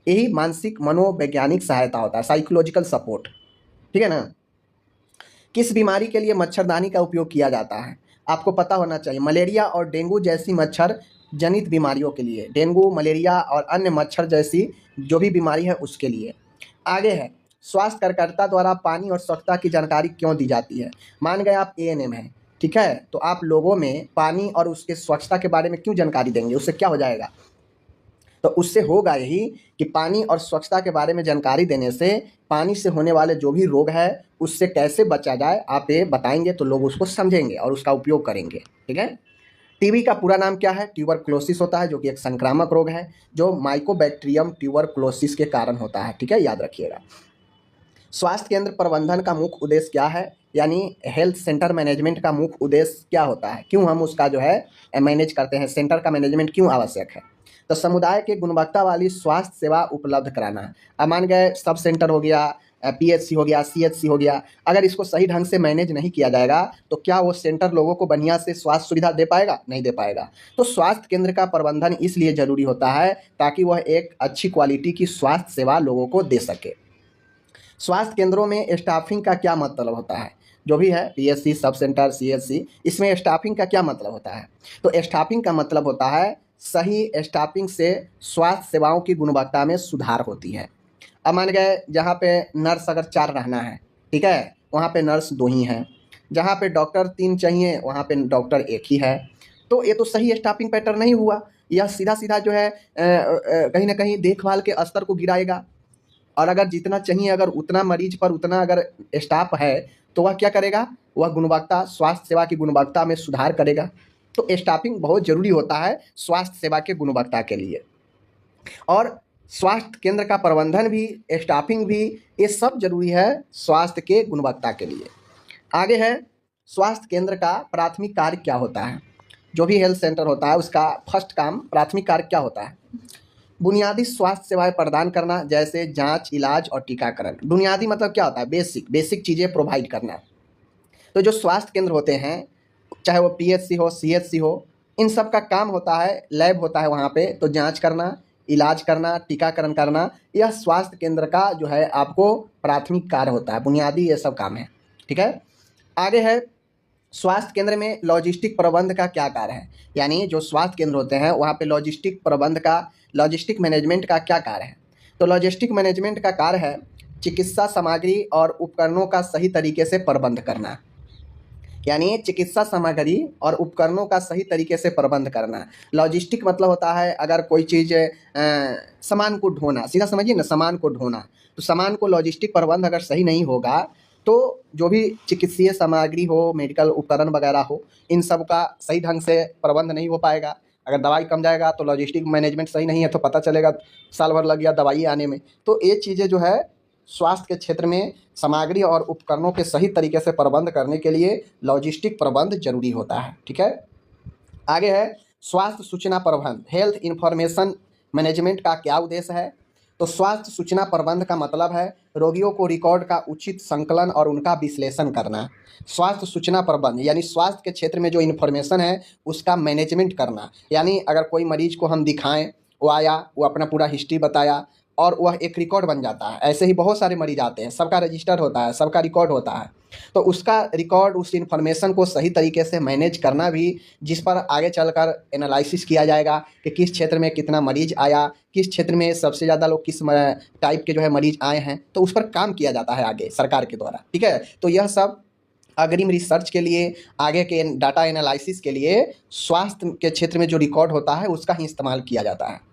यही मानसिक मनोवैज्ञानिक सहायता होता है, साइकोलॉजिकल सपोर्ट। ठीक है ना। किस बीमारी के लिए मच्छरदानी का उपयोग किया जाता है? आपको पता होना चाहिए, मलेरिया और डेंगू जैसी मच्छर जनित बीमारियों के लिए, डेंगू, मलेरिया और अन्य मच्छर जैसी जो भी बीमारी है उसके लिए। आगे है स्वास्थ्य कार्यकर्ता द्वारा पानी और स्वच्छता की जानकारी क्यों दी जाती है? मान गए आप ANM हैं, ठीक है, तो आप लोगों में पानी और उसके स्वच्छता के बारे में क्यों जानकारी देंगे? उससे क्या हो जाएगा? तो उससे होगा यही कि पानी और स्वच्छता के बारे में जानकारी देने से पानी से होने वाले जो भी रोग है उससे कैसे बचा जाए आप ये बताएंगे तो लोग उसको समझेंगे और उसका उपयोग करेंगे। ठीक है। टीबी का पूरा नाम क्या है? ट्यूबरक्लोसिस होता है, जो कि एक संक्रामक रोग है जो माइकोबैक्टीरियम ट्यूबरक्लोसिस के कारण होता है। ठीक है, याद रखिएगा। स्वास्थ्य केंद्र प्रबंधन का मुख्य उद्देश्य क्या है? यानी हेल्थ सेंटर मैनेजमेंट का मुख्य उद्देश्य क्या होता है? क्यों हम उसका जो है मैनेज करते हैं? सेंटर का मैनेजमेंट क्यों आवश्यक है? तो समुदाय के गुणवत्ता वाली स्वास्थ्य सेवा उपलब्ध कराना। अब मान गए सब सेंटर हो गया, PHC हो गया, CHC हो गया, अगर इसको सही ढंग से मैनेज नहीं किया जाएगा तो क्या वो सेंटर लोगों को बढ़िया से स्वास्थ्य सुविधा दे पाएगा? नहीं दे पाएगा। तो स्वास्थ्य केंद्र का प्रबंधन इसलिए ज़रूरी होता है ताकि वह एक अच्छी क्वालिटी की स्वास्थ्य सेवा लोगों को दे सके। स्वास्थ्य केंद्रों में स्टाफिंग का क्या मतलब होता है? जो भी है PHC, सब सेंटर, CHC, इसमें स्टाफिंग का क्या मतलब होता है? तो स्टाफिंग का मतलब होता है सही स्टाफिंग से स्वास्थ्य सेवाओं की गुणवत्ता में सुधार होती है। अब मान गए जहाँ पे नर्स अगर 4 रहना है, ठीक है, वहाँ पे नर्स 2 ही हैं। जहाँ पे डॉक्टर 3 चाहिए वहाँ पे डॉक्टर 1 ही है। तो ये तो सही स्टाफिंग पैटर्न नहीं हुआ। यह सीधा-सीधा जो है कहीं न कहीं देखभाल के स्तर को गिराएगा। और अगर जितना चाहिए अगर उतना मरीज पर उतना अगर स्टाफ है तो वह क्या करेगा? वह गुणवत्ता, स्वास्थ्य सेवा की गुणवत्ता में सुधार करेगा। तो स्टाफिंग बहुत ज़रूरी होता है स्वास्थ्य सेवा के गुणवत्ता के लिए। और स्वास्थ्य केंद्र का प्रबंधन भी, स्टाफिंग भी, ये सब ज़रूरी है स्वास्थ्य के गुणवत्ता के लिए। आगे है स्वास्थ्य केंद्र का प्राथमिक कार्य क्या होता है? जो भी हेल्थ सेंटर होता है उसका फर्स्ट काम, प्राथमिक कार्य क्या होता है? बुनियादी स्वास्थ्य सेवाएं प्रदान करना, जैसे जांच, इलाज और टीकाकरण। बुनियादी मतलब क्या होता है? बेसिक चीज़ें प्रोवाइड करना। तो जो स्वास्थ्य केंद्र होते हैं, चाहे वो PHC हो, CHC हो, इन सब का काम होता है, लैब होता है वहाँ पे, तो जांच करना, इलाज करना, टीकाकरण करना, यह स्वास्थ्य केंद्र का जो है आपको प्राथमिक कार्य होता है, बुनियादी ये सब काम है। ठीक है। आगे है स्वास्थ्य केंद्र में लॉजिस्टिक प्रबंध का क्या कार्य है? यानी जो स्वास्थ्य केंद्र होते हैं वहाँ पे लॉजिस्टिक मैनेजमेंट का क्या कार्य है? तो लॉजिस्टिक मैनेजमेंट का कार्य है चिकित्सा सामग्री और उपकरणों का सही तरीके से प्रबंध करना। यानी चिकित्सा सामग्री और उपकरणों का सही तरीके से प्रबंध करना। लॉजिस्टिक मतलब होता है अगर कोई चीज़ सामान को ढोना, सीधा समझिए ना, सामान को ढोना। तो सामान को लॉजिस्टिक प्रबंध अगर सही नहीं होगा तो जो भी चिकित्सीय सामग्री हो, मेडिकल उपकरण वगैरह हो, इन सब का सही ढंग से प्रबंध नहीं हो पाएगा। अगर दवाई कम जाएगा तो लॉजिस्टिक मैनेजमेंट सही नहीं है तो पता चलेगा साल भर लग गया दवाई आने में। तो ये चीज़ें जो है स्वास्थ्य के क्षेत्र में सामग्री और उपकरणों के सही तरीके से प्रबंध करने के लिए लॉजिस्टिक प्रबंध जरूरी होता है। ठीक है, आगे है स्वास्थ्य सूचना प्रबंध। हेल्थ इंफॉर्मेशन मैनेजमेंट का क्या उद्देश्य है? तो स्वास्थ्य सूचना प्रबंध का मतलब है रोगियों को रिकॉर्ड का उचित संकलन और उनका विश्लेषण करना। स्वास्थ्य सूचना प्रबंध यानी स्वास्थ्य के क्षेत्र में जो इन्फॉर्मेशन है उसका मैनेजमेंट करना। यानी अगर कोई मरीज को हम दिखाएं, वो आया, वो अपना पूरा हिस्ट्री बताया और वह एक रिकॉर्ड बन जाता है। ऐसे ही बहुत सारे मरीज आते हैं, सबका रजिस्टर होता है, सबका रिकॉर्ड होता है। तो उसका रिकॉर्ड, उस इन्फॉर्मेशन को सही तरीके से मैनेज करना भी, जिस पर आगे चलकर एनालिसिस किया जाएगा कि किस क्षेत्र में कितना मरीज आया, किस क्षेत्र में सबसे ज़्यादा लोग किस टाइप के जो है मरीज आए हैं, तो उस पर काम किया जाता है आगे सरकार के द्वारा। ठीक है, तो यह सब अग्रिम रिसर्च के लिए, आगे के डाटा एनालिसिस के लिए स्वास्थ्य के क्षेत्र में जो रिकॉर्ड होता है उसका ही इस्तेमाल किया जाता है।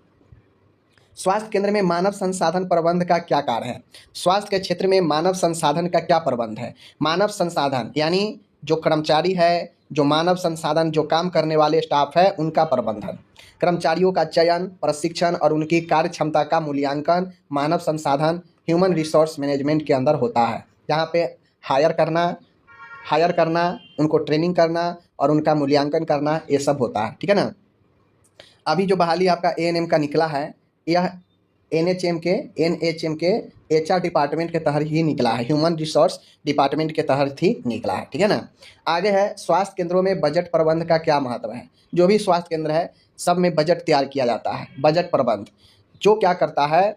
स्वास्थ्य केंद्र में मानव संसाधन प्रबंध का क्या कार्य है? स्वास्थ्य के क्षेत्र में मानव संसाधन का क्या प्रबंध है? मानव संसाधन यानी जो कर्मचारी है, जो मानव संसाधन, जो काम करने वाले स्टाफ है, उनका प्रबंधन। कर्मचारियों का चयन, प्रशिक्षण और उनकी कार्य क्षमता का मूल्यांकन मानव संसाधन ह्यूमन रिसोर्स मैनेजमेंट के अंदर होता है। यहाँ पे हायर करना, उनको ट्रेनिंग करना और उनका मूल्यांकन करना, ये सब होता है। ठीक है ना। अभी जो बहाली आपका ANM का निकला है, यह NHM के HR डिपार्टमेंट के तहत ही निकला है, ह्यूमन रिसोर्स डिपार्टमेंट के तहत ही निकला है। ठीक है ना। आगे है स्वास्थ्य केंद्रों में बजट प्रबंध का क्या महत्व है? जो भी स्वास्थ्य केंद्र है सब में बजट तैयार किया जाता है। बजट प्रबंध जो क्या करता है,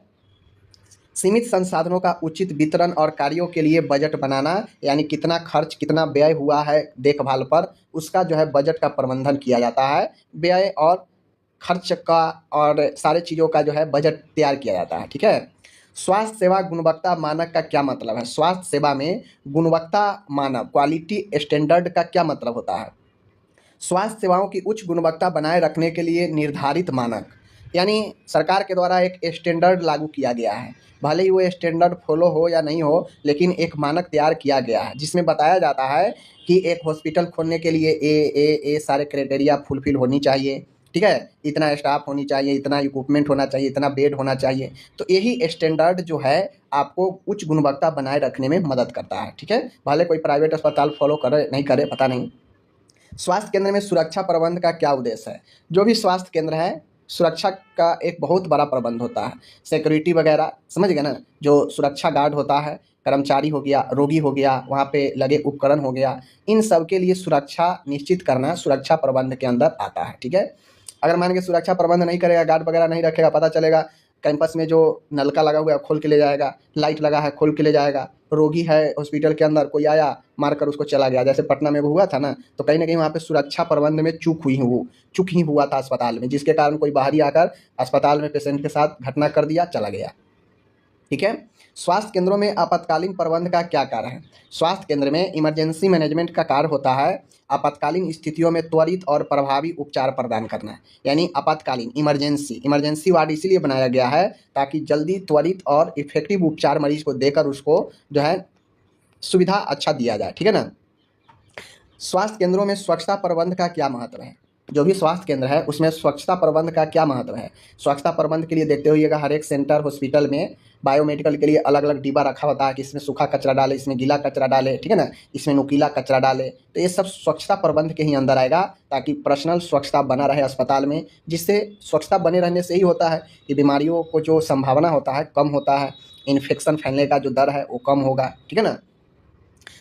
सीमित संसाधनों का उचित वितरण और कार्यों के लिए बजट बनाना, यानी कितना खर्च, कितना व्यय हुआ है देखभाल पर, उसका जो है बजट का प्रबंधन किया जाता है। व्यय और खर्च का और सारे चीज़ों का जो है बजट तैयार किया जाता है। ठीक है। स्वास्थ्य सेवा गुणवत्ता मानक का क्या मतलब है? स्वास्थ्य सेवा में गुणवत्ता मानक, क्वालिटी स्टैंडर्ड का क्या मतलब होता है? स्वास्थ्य सेवाओं की उच्च गुणवत्ता बनाए रखने के लिए निर्धारित मानक, यानी सरकार के द्वारा एक स्टैंडर्ड लागू किया गया है। भले ही वो स्टैंडर्ड फॉलो हो या नहीं हो, लेकिन एक मानक तैयार किया गया है जिसमें बताया जाता है कि एक हॉस्पिटल खोलने के लिए ए सारे क्राइटेरिया फुलफिल होनी चाहिए। ठीक है, इतना स्टाफ होनी चाहिए, इतना इक्विपमेंट होना चाहिए, इतना बेड होना चाहिए। तो यही स्टैंडर्ड जो है आपको उच्च गुणवत्ता बनाए रखने में मदद करता है। ठीक है, भले कोई प्राइवेट अस्पताल फॉलो करे नहीं करे, पता नहीं। स्वास्थ्य केंद्र में सुरक्षा प्रबंध का क्या उद्देश्य है? जो भी स्वास्थ्य केंद्र है, सुरक्षा का एक बहुत बड़ा प्रबंध होता है। सिक्योरिटी वगैरह, समझ गए ना, जो सुरक्षा गार्ड होता है, कर्मचारी हो गया, रोगी हो गया, वहाँ पे लगे उपकरण हो गया, इन सब के लिए सुरक्षा निश्चित करना सुरक्षा प्रबंध के अंदर आता है। ठीक है। अगर मान के सुरक्षा प्रबंध नहीं करेगा, गार्ड वगैरह नहीं रखेगा, पता चलेगा कैंपस में जो नलका लगा हुआ है खोल के ले जाएगा, लाइट लगा है खोल के ले जाएगा, रोगी है हॉस्पिटल के अंदर, कोई आया मारकर उसको चला गया, जैसे पटना में हुआ था ना। तो कहीं ना कहीं वहाँ पे सुरक्षा प्रबंध में चूक ही हुआ था अस्पताल में, जिसके कारण कोई बाहरी आकर अस्पताल में पेशेंट के साथ घटना कर दिया, चला गया। ठीक है। स्वास्थ्य केंद्रों में आपातकालीन प्रबंध का क्या कार्य है? स्वास्थ्य केंद्र में इमरजेंसी मैनेजमेंट का कार्य होता है आपातकालीन स्थितियों में त्वरित और प्रभावी उपचार प्रदान करना। यानी आपातकालीन, इमरजेंसी वार्ड इसीलिए बनाया गया है ताकि जल्दी, त्वरित और इफेक्टिव उपचार मरीज को देकर उसको जो है सुविधा अच्छा दिया जाए। ठीक है ना। स्वास्थ्य केंद्रों में स्वच्छता प्रबंध का क्या महत्व है? जो भी स्वास्थ्य केंद्र है उसमें स्वच्छता प्रबंध का क्या महत्व है? स्वच्छता प्रबंध के लिए देखते हुएगा हर एक सेंटर, हॉस्पिटल में बायोमेडिकल के लिए अलग अलग डिब्बा रखा होता है कि इसमें सूखा कचरा डाले, इसमें गीला कचरा डाले, ठीक है ना, इसमें नुकीला कचरा डाले। तो ये सब स्वच्छता प्रबंध के ही अंदर आएगा ताकि पर्सनल स्वच्छता बना रहे अस्पताल में, जिससे स्वच्छता बने रहने से ही होता है कि बीमारियों को जो संभावना होता है कम होता है, इन्फेक्शन फैलने का जो दर है वो कम होगा। ठीक है ना।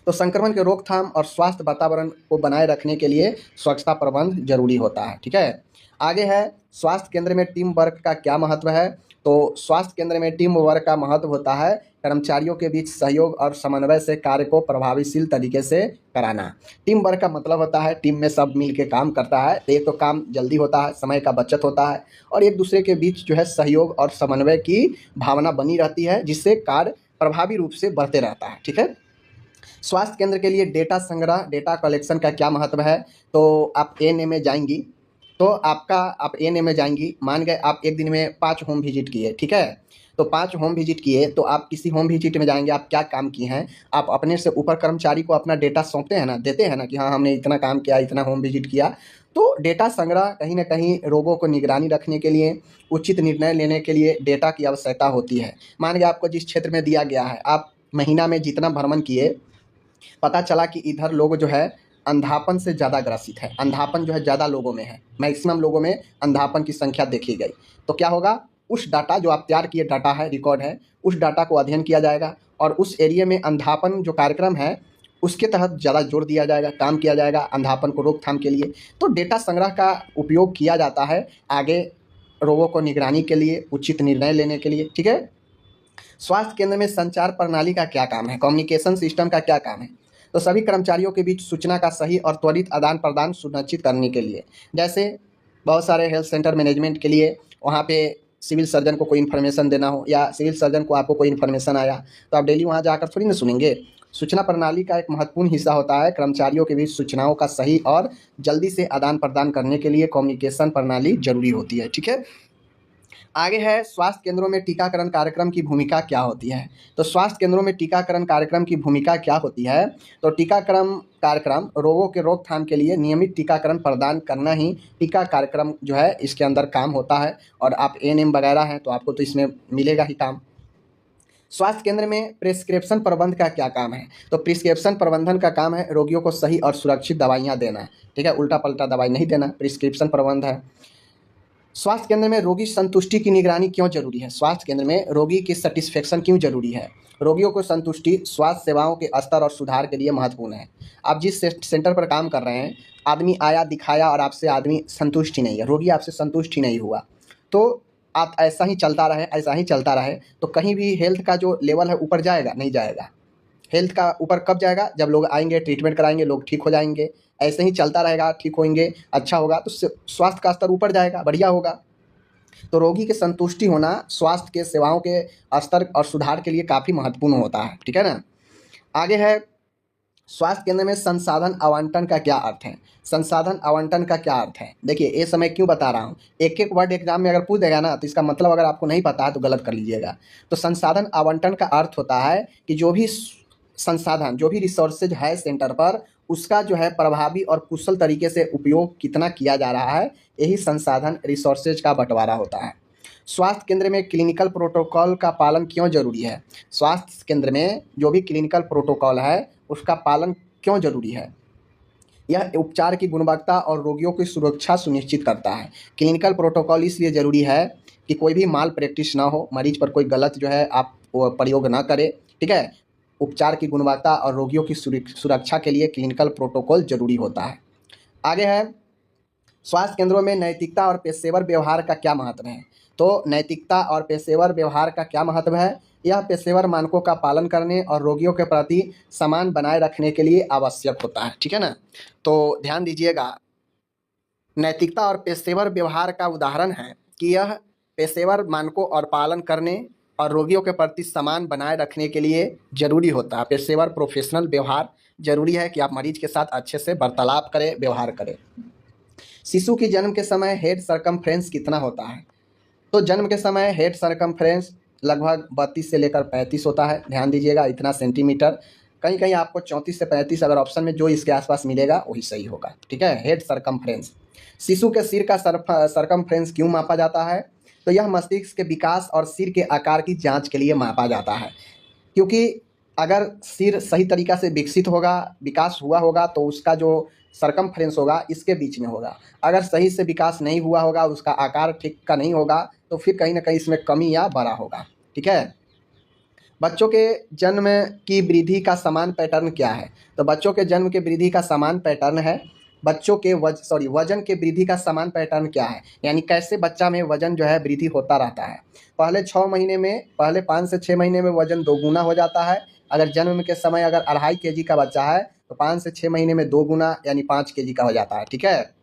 तो संक्रमण के रोकथाम और स्वास्थ्य वातावरण को बनाए रखने के लिए स्वच्छता प्रबंध जरूरी होता है। ठीक है। आगे है स्वास्थ्य केंद्र में टीम वर्क का क्या महत्व है? तो स्वास्थ्य केंद्र में टीम वर्क का महत्व होता है कर्मचारियों के बीच सहयोग और समन्वय से कार्य को प्रभावशील तरीके से कराना। टीम वर्क का मतलब होता है टीम में सब मिल के काम करता है, तो एक तो काम जल्दी होता है, समय का बचत होता है और एक दूसरे के बीच जो है सहयोग और समन्वय की भावना बनी रहती है, जिससे कार्य प्रभावी रूप से बढ़ते रहता है। ठीक है। स्वास्थ्य केंद्र के लिए डेटा संग्रह, डेटा कलेक्शन का क्या महत्व है? तो आप एएनए में जाएंगी तो आप एएनए में जाएंगी, मान गए आप एक दिन में 5 होम विजिट किए, ठीक है। तो 5 होम विजिट किए तो आप किसी होम विजिट में जाएंगे, आप क्या काम किए हैं, आप अपने से ऊपर कर्मचारी को अपना डेटा सौंपते हैं ना, देते हैं ना कि हाँ हमने इतना काम किया, इतना होम विजिट किया। तो डेटा संग्रह कहीं ना कहीं रोगों को निगरानी रखने के लिए, उचित निर्णय लेने के लिए डेटा की आवश्यकता होती है। मान गए आपको जिस क्षेत्र में दिया गया है, आप महीना में जितना भ्रमण किए, पता चला कि इधर लोग जो है अंधापन से ज़्यादा ग्रसित है, अंधापन जो है ज़्यादा लोगों में है, मैक्सिमम लोगों में अंधापन की संख्या देखी गई। तो क्या होगा, उस डाटा जो आप तैयार किए, डाटा है, रिकॉर्ड है, उस डाटा को अध्ययन किया जाएगा और उस एरिया में अंधापन जो कार्यक्रम है उसके तहत ज़्यादा जोर दिया जाएगा, काम किया जाएगा अंधापन को रोकथाम के लिए। तो डेटा संग्रह का उपयोग किया जाता है आगे रोगों को निगरानी के लिए, उचित निर्णय लेने के लिए। ठीक है। स्वास्थ्य केंद्र में संचार प्रणाली का क्या काम है, कम्युनिकेशन सिस्टम का क्या काम है? तो सभी कर्मचारियों के बीच सूचना का सही और त्वरित आदान प्रदान सुनिश्चित करने के लिए, जैसे बहुत सारे हेल्थ सेंटर मैनेजमेंट के लिए वहाँ पे सिविल सर्जन को कोई इन्फॉर्मेशन देना हो या सिविल सर्जन को आपको कोई इन्फॉर्मेशन आया तो आप डेली वहाँ जाकर थोड़ी ना सुनेंगे। सूचना प्रणाली का एक महत्वपूर्ण हिस्सा होता है कर्मचारियों के बीच सूचनाओं का सही और जल्दी से आदान प्रदान करने के लिए कम्युनिकेशन प्रणाली जरूरी होती है। ठीक है। आगे है स्वास्थ्य केंद्रों में टीकाकरण कार्यक्रम की भूमिका क्या होती है? तो स्वास्थ्य केंद्रों में टीकाकरण कार्यक्रम की भूमिका क्या होती है? तो टीकाकरण कार्यक्रम रोगों के रोकथाम के लिए नियमित टीकाकरण प्रदान करना ही टीका कार्यक्रम जो है इसके अंदर काम होता है। और आप एएनएम वगैरह हैं तो आपको तो इसमें मिलेगा ही काम। स्वास्थ्य केंद्र में प्रिस्क्रिप्शन प्रबंध का क्या काम है? तो प्रिस्क्रिप्शन प्रबंधन का काम है रोगियों को सही और सुरक्षित दवाइयाँ देना। ठीक है, उल्टा पल्टा दवाई नहीं देना, प्रिस्क्रिप्शन प्रबंध है। स्वास्थ्य केंद्र में रोगी संतुष्टि की निगरानी क्यों जरूरी है? स्वास्थ्य केंद्र में रोगी की सेटिस्फेक्शन क्यों जरूरी है? रोगियों को संतुष्टि स्वास्थ्य सेवाओं के स्तर और सुधार के लिए महत्वपूर्ण है। आप जिस सेंटर पर काम कर रहे हैं, आदमी आया दिखाया और आपसे आदमी संतुष्ट ही नहीं है, रोगी आपसे संतुष्ट ही नहीं हुआ, तो आप ऐसा ही चलता रहे, ऐसा ही चलता रहे तो कहीं भी हेल्थ का जो लेवल है ऊपर जाएगा? नहीं जाएगा। हेल्थ का ऊपर कब जाएगा? जब लोग आएंगे, ट्रीटमेंट कराएंगे, लोग ठीक हो जाएंगे। ऐसे ही चलता रहेगा, ठीक होंगे, अच्छा होगा तो स्वास्थ्य का स्तर ऊपर जाएगा, बढ़िया होगा। तो रोगी की संतुष्टि होना स्वास्थ्य के सेवाओं के स्तर और सुधार के लिए काफ़ी महत्वपूर्ण होता है। ठीक है ना। आगे है स्वास्थ्य केंद्र में संसाधन आवंटन का क्या अर्थ है? संसाधन आवंटन का क्या अर्थ है? देखिए ये समय क्यों बता रहा हूँ, एक एक वर्ड एग्जाम में अगर पूछ देगा ना तो इसका मतलब अगर आपको नहीं पता है तो गलत कर लीजिएगा। तो संसाधन आवंटन का अर्थ होता है कि जो भी संसाधन, जो भी रिसोर्सेज है सेंटर पर, उसका जो है प्रभावी और कुशल तरीके से उपयोग कितना किया जा रहा है, यही संसाधन रिसोर्सेज का बंटवारा होता है। स्वास्थ्य केंद्र में क्लिनिकल प्रोटोकॉल का पालन क्यों जरूरी है? स्वास्थ्य केंद्र में जो भी क्लिनिकल प्रोटोकॉल है उसका पालन क्यों जरूरी है? यह उपचार की गुणवत्ता और रोगियों की सुरक्षा सुनिश्चित करता है। क्लिनिकल प्रोटोकॉल इसलिए ज़रूरी है कि कोई भी माल प्रैक्टिस ना हो, मरीज पर कोई गलत जो है आप प्रयोग ना करें। ठीक है। उपचार की गुणवत्ता और रोगियों की सुरक्षा के लिए क्लिनिकल प्रोटोकॉल जरूरी होता है। आगे है स्वास्थ्य केंद्रों में नैतिकता और पेशेवर व्यवहार का क्या महत्व है? तो नैतिकता और पेशेवर व्यवहार का क्या महत्व है? यह पेशेवर मानकों का पालन करने और रोगियों के प्रति सम्मान बनाए रखने के लिए आवश्यक होता है। ठीक है ना। तो ध्यान दीजिएगा, नैतिकता और पेशेवर व्यवहार का उदाहरण है कि यह पेशेवर मानकों और पालन करने और रोगियों के प्रति सम्मान बनाए रखने के लिए जरूरी होता है। पेशेवर प्रोफेशनल व्यवहार जरूरी है कि आप मरीज के साथ अच्छे से वार्तालाप करें, व्यवहार करें। शिशु की जन्म के समय हेड सरकमफ्रेंस कितना होता है? तो जन्म के समय हेड सरकमफ्रेंस लगभग 32 से लेकर 35 होता है। ध्यान दीजिएगा, इतना सेंटीमीटर। कहीं कहीं आपको 34 से 35 अगर ऑप्शन में जो इसके आसपास मिलेगा वही सही होगा। ठीक है, हेड सरकमफ्रेंस। शिशु के सिर का सरकमफ्रेंस क्यों मापा जाता है? तो यह मस्तिष्क के विकास और सिर के आकार की जांच के लिए मापा जाता है, क्योंकि अगर सिर सही तरीका से विकसित होगा, विकास हुआ होगा तो उसका जो सरकमफ्रेंस होगा इसके बीच में होगा। अगर सही से विकास नहीं हुआ होगा, उसका आकार ठीक का नहीं होगा तो फिर कहीं ना कहीं इसमें कमी या बड़ा होगा। ठीक है। बच्चों के जन्म की वृद्धि का समान पैटर्न क्या है? तो बच्चों के जन्म के वृद्धि का समान पैटर्न है बच्चों के वजन के वृद्धि का समान पैटर्न क्या है, यानी कैसे बच्चा में वजन जो है वृद्धि होता रहता है। पहले 5 से 6 महीने में वजन 2 गुना हो जाता है। अगर जन्म के समय अगर 2.5 केजी का बच्चा है तो 5 से 6 महीने में 2 गुना यानी 5 केजी का हो जाता है, ठीक है।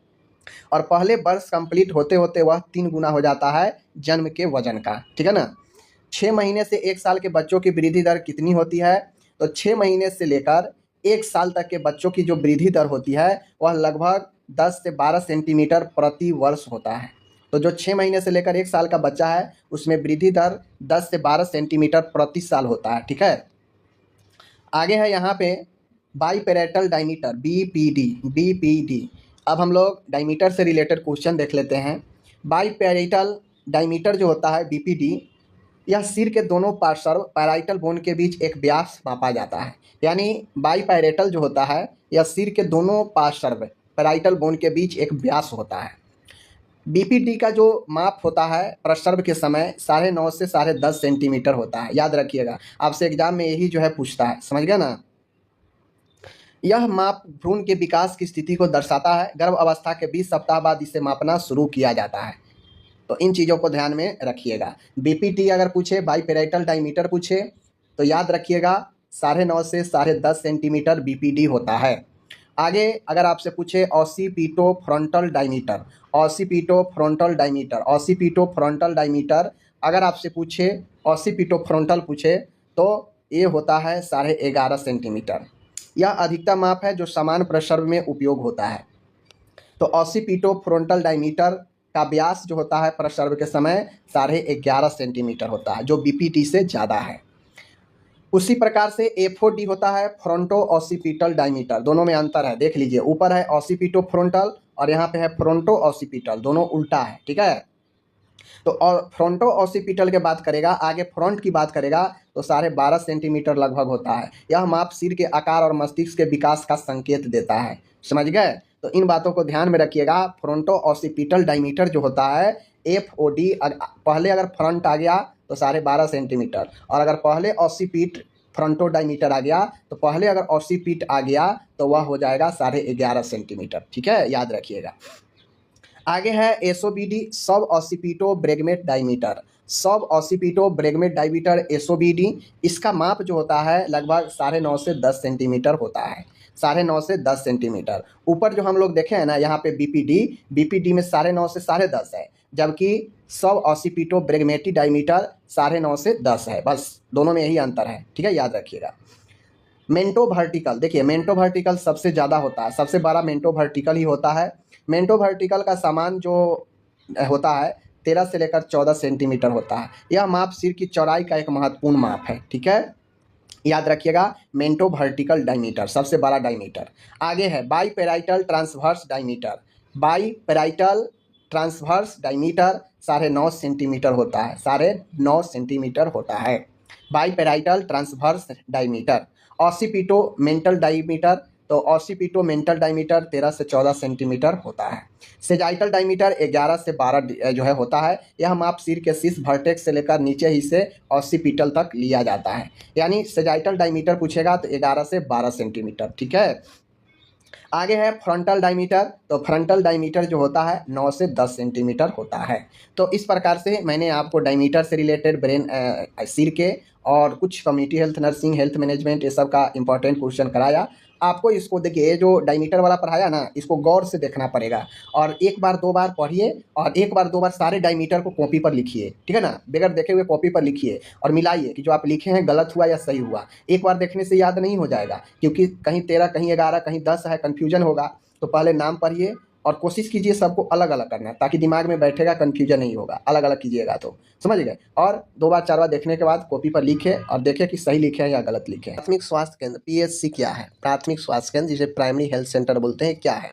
और पहले वर्ष कंप्लीट होते होते वह 3 गुना हो जाता है जन्म के वजन का, ठीक है ना। 6 महीने से 1 साल के बच्चों की वृद्धि दर कितनी होती है, तो 6 महीने से लेकर 1 साल तक के बच्चों की जो वृद्धि दर होती है वह लगभग 10 से 12 सेंटीमीटर प्रति वर्ष होता है। तो जो 6 महीने से लेकर 1 साल का बच्चा है उसमें वृद्धि दर 10 से 12 सेंटीमीटर प्रति साल होता है, ठीक है। आगे है यहाँ पे बाईपैरेटल डायमीटर बीपीडी। अब हम लोग डायमीटर से रिलेटेड क्वेश्चन देख लेते हैं। बाईपैरेटल डायमीटर जो होता है बीपीडी, यह सिर के दोनों पार्श्व पैराइटल बोन के बीच एक व्यास मापा जाता है। यानी बाईपैरेटल जो होता है यह सिर के दोनों पार्श्व पैराइटल बोन के बीच एक व्यास होता है। बीपीडी का जो माप होता है प्रसर्व के समय 9.5 से 10.5 सेंटीमीटर होता है। याद रखिएगा, आपसे एग्जाम में यही जो है पूछता है, समझ गया ना। यह माप भ्रूण के विकास की स्थिति को दर्शाता है। गर्भ अवस्था के 20 सप्ताह बाद इसे मापना शुरू किया जाता है। तो इन चीज़ों को ध्यान में रखिएगा। बीपीटी अगर पूछे, बाईपैरेटल डायमीटर पूछे तो याद रखिएगा 9.5 से 10.5 सेंटीमीटर बीपीडी होता है। आगे अगर आपसे पूछे ऑसिपिटोफ्रंटल डायमीटर, अगर आपसे पूछे ऑसिपिटोफ्रंटल पूछे तो ये होता है 11.5 सेंटीमीटर। यह अधिकतम माप है जो समान प्रसर्व में उपयोग होता है। तो ऑसिपिटोफ्रंटल डायमीटर का व्यास जो होता है प्रसर्व के समय 11.5 सेंटीमीटर होता है, जो बीपीटी से ज़्यादा है। उसी प्रकार से एफओडी होता है फ्रंटो ऑसिपिटल डायमीटर। दोनों में अंतर है, देख लीजिए, ऊपर है ऑसिपिटोफ्रंटल और यहाँ पे है फ्रंटो ऑसिपिटल, दोनों उल्टा है, ठीक है। तो और फ्रंटो ऑसिपिटल के बात करेगा, आगे फ्रंट की बात करेगा तो 12.5 सेंटीमीटर लगभग होता है। यह माप सिर के आकार और मस्तिष्क के विकास का संकेत देता है, समझ गए। तो इन बातों को ध्यान में रखिएगा। फ्रंटो ऑसिपिटल डायमीटर जो होता है एफओडी, पहले अगर फ्रंट आ गया तो 12.5 सेंटीमीटर, और अगर पहले ऑसिपिट फ्रंटो डायमीटर आ गया तो पहले अगर ऑसिपिट आ गया तो वह हो जाएगा 11.5 सेंटीमीटर, ठीक है, याद रखिएगा। आगे है एसओबीडी, सब ऑसिपिटो ब्रेगमेट डायमीटर एसओबीडी। इसका माप जो होता है लगभग 9.5 से 10 सेंटीमीटर होता है, 9.5 से 10 सेंटीमीटर। ऊपर जो हम लोग देखे हैं ना यहाँ पे बीपीडी में 9.5 से 10.5 है, जबकि सब ऑसिपिटो ब्रेगमेटी डायमीटर 9.5 से 10 है। बस दोनों में यही अंतर है, ठीक है, याद रखिएगा। मेंटो वर्टिकल, देखिए मेंटो वर्टिकल सबसे ज़्यादा होता है, सबसे बड़ा मेंटो वर्टिकल ही होता है। मेंटो वर्टिकल का सामान जो होता है 13 से लेकर 14 सेंटीमीटर होता है। यह माप सिर की चौड़ाई का एक महत्वपूर्ण माप है, ठीक है, याद रखिएगा। मेंटो वर्टिकल डायमीटर सबसे बड़ा डायमीटर। आगे है biparietal transverse diameter. Biparietal transverse diameter 9.5 centimetre होता है, 9.5 सेंटीमीटर होता है biparietal transverse diameter. Occipitomental diameter, तो ऑसिपिटोमेंटल डायमीटर 13 से 14 सेंटीमीटर होता है। सेजाइटल डायमीटर 11 से 12 जो है होता है। यह माप सिर के शीर्ष वर्टेक्स से लेकर नीचे हिस्से ऑसिपिटल तक लिया जाता है। यानी सेजाइटल डायमीटर पूछेगा तो 11 से 12 सेंटीमीटर, ठीक है। आगे है फ्रंटल डायमीटर, तो फ्रंटल डायमीटर जो होता है 9 से 10 सेंटीमीटर होता है। तो इस प्रकार से मैंने आपको डायमीटर से रिलेटेड सिर के और कुछ community health, nursing, health management, ये सब का इंपॉर्टेंट क्वेश्चन कराया आपको। इसको देखिए, ये जो डायमीटर वाला पढ़ाया ना, इसको गौर से देखना पड़ेगा और एक बार दो बार पढ़िए और एक बार दो बार सारे डायमीटर को कॉपी पर लिखिए, ठीक है ना, बगैर देखे हुए कॉपी पर लिखिए और मिलाइए कि जो आप लिखे हैं गलत हुआ या सही हुआ। एक बार देखने से याद नहीं हो जाएगा, क्योंकि कहीं 13, कहीं 11, कहीं 10 है, कन्फ्यूजन होगा। तो पहले नाम पढ़िए और कोशिश कीजिए सबको अलग अलग करना, ताकि दिमाग में बैठेगा, कन्फ्यूजन नहीं होगा। अलग अलग कीजिएगा तो समझ गए। और 2 बार 4 बार देखने के बाद कॉपी पर लिखे और देखें कि सही लिखे हैं या गलत लिखे हैं। प्राथमिक स्वास्थ्य केंद्र पीएचसी क्या है? प्राथमिक स्वास्थ्य केंद्र, जिसे प्राइमरी हेल्थ सेंटर बोलते हैं, क्या है?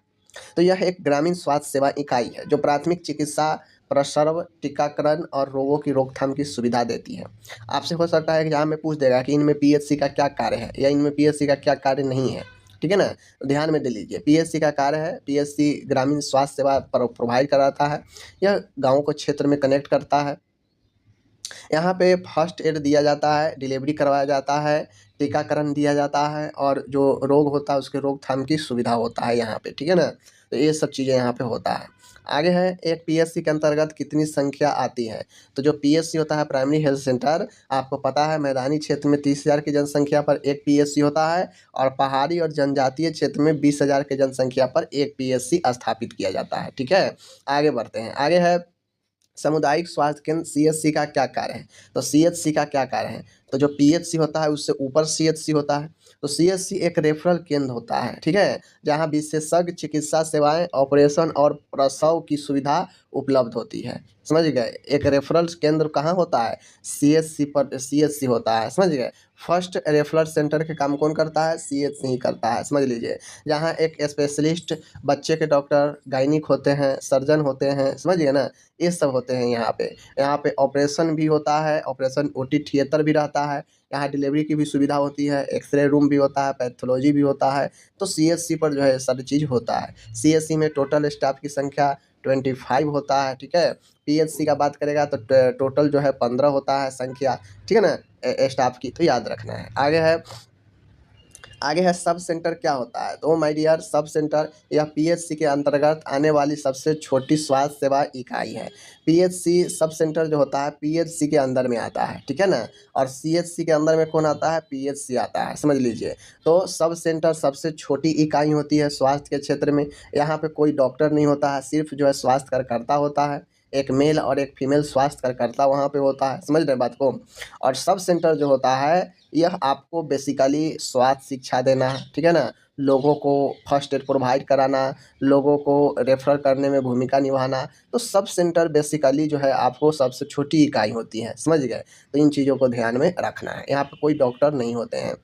तो यह एक ग्रामीण स्वास्थ्य सेवा इकाई है जो प्राथमिक चिकित्सा, प्रसव, टीकाकरण और रोगों की रोकथाम की सुविधा देती है। आपसे हो सकता है एग्जाम में पूछ देगा कि इनमें पीएचसी का क्या कार्य है या इनमें पीएचसी का क्या कार्य नहीं है, ठीक है ना। तो ध्यान में दे लीजिए, पीएचसी का कार्य है, पीएचसी ग्रामीण स्वास्थ्य सेवा प्रोवाइड कराता है। यह गाँव को क्षेत्र में कनेक्ट करता है यहाँ पे फर्स्ट एड दिया जाता है, डिलीवरी करवाया जाता है, टीकाकरण दिया जाता है और जो रोग होता है उसके रोकथाम की सुविधा होता है यहाँ पे, ठीक है ना। तो ये सब चीज़ें यहाँ पे होता है। आगे है, एक पीएचसी के अंतर्गत कितनी संख्या आती है। तो जो पीएचसी होता है प्राइमरी हेल्थ सेंटर, आपको पता है मैदानी क्षेत्र में 30,000 की जनसंख्या पर एक पीएचसी होता है और पहाड़ी और जनजातीय क्षेत्र में 20,000 की जनसंख्या पर एक पीएचसी स्थापित किया जाता है, ठीक है। आगे बढ़ते हैं, आगे है सामुदायिक स्वास्थ्य केंद्र सीएचसी का क्या कार्य है। तो सीएचसी का क्या कार्य है, तो जो पीएचसी होता है उससे ऊपर सीएचसी होता है। तो सीएचसी एक रेफरल केंद्र होता है, ठीक है, जहां विशेषज्ञ चिकित्सा सेवाएं, ऑपरेशन और प्रसव की सुविधा उपलब्ध होती है। समझ गए, एक रेफरल केंद्र कहाँ होता है, सीएचसी पर सीएचसी होता है, समझ गए। फर्स्ट रेफरल सेंटर के काम कौन करता है, सीएचसी ही करता है, समझ लीजिए। जहाँ एक स्पेशलिस्ट बच्चे के डॉक्टर, गायनिक होते हैं, सर्जन होते हैं, समझिए ना, ये सब होते हैं यहाँ पे। यहाँ पे ऑपरेशन भी होता है, ऑपरेशन ओटी थिएटर भी रहता है, यहाँ डिलीवरी की भी सुविधा होती है, एक्सरे रूम भी होता है, पैथोलॉजी भी होता है। तो सीएचसी पर जो है सारी चीज़ होता है। सीएचसी में टोटल स्टाफ की संख्या 25 होता है, ठीक है। पीएचसी का बात करेगा तो टोटल जो है 15 होता है संख्या, ठीक है ना, स्टाफ की, तो याद रखना है। आगे है सब सेंटर क्या होता है। तो माय डियर, सब सेंटर यह पीएचसी के अंतर्गत आने वाली सबसे छोटी स्वास्थ्य सेवा इकाई है। पीएचसी सब सेंटर जो होता है पीएचसी के अंदर में आता है, ठीक है ना। और सीएचसी के अंदर में कौन आता है, पीएचसी आता है, समझ लीजिए। तो सब सेंटर सबसे छोटी इकाई होती है स्वास्थ्य के क्षेत्र में। यहाँ पे कोई डॉक्टर नहीं होता है, सिर्फ जो है स्वास्थ्य कार्यकर्ता होता है, एक मेल और एक फीमेल स्वास्थ्य कार्यकर्ता वहाँ पे होता है, समझ रहे बात को। और सब सेंटर जो होता है यह आपको बेसिकली स्वास्थ्य शिक्षा देना है, ठीक है ना, लोगों को फर्स्ट एड प्रोवाइड कराना, लोगों को रेफर करने में भूमिका निभाना। तो सब सेंटर बेसिकली जो है आपको सबसे छोटी इकाई होती है, समझ गए। तो इन चीज़ों को ध्यान में रखना है। यहाँ पे कोई डॉक्टर नहीं होते हैं।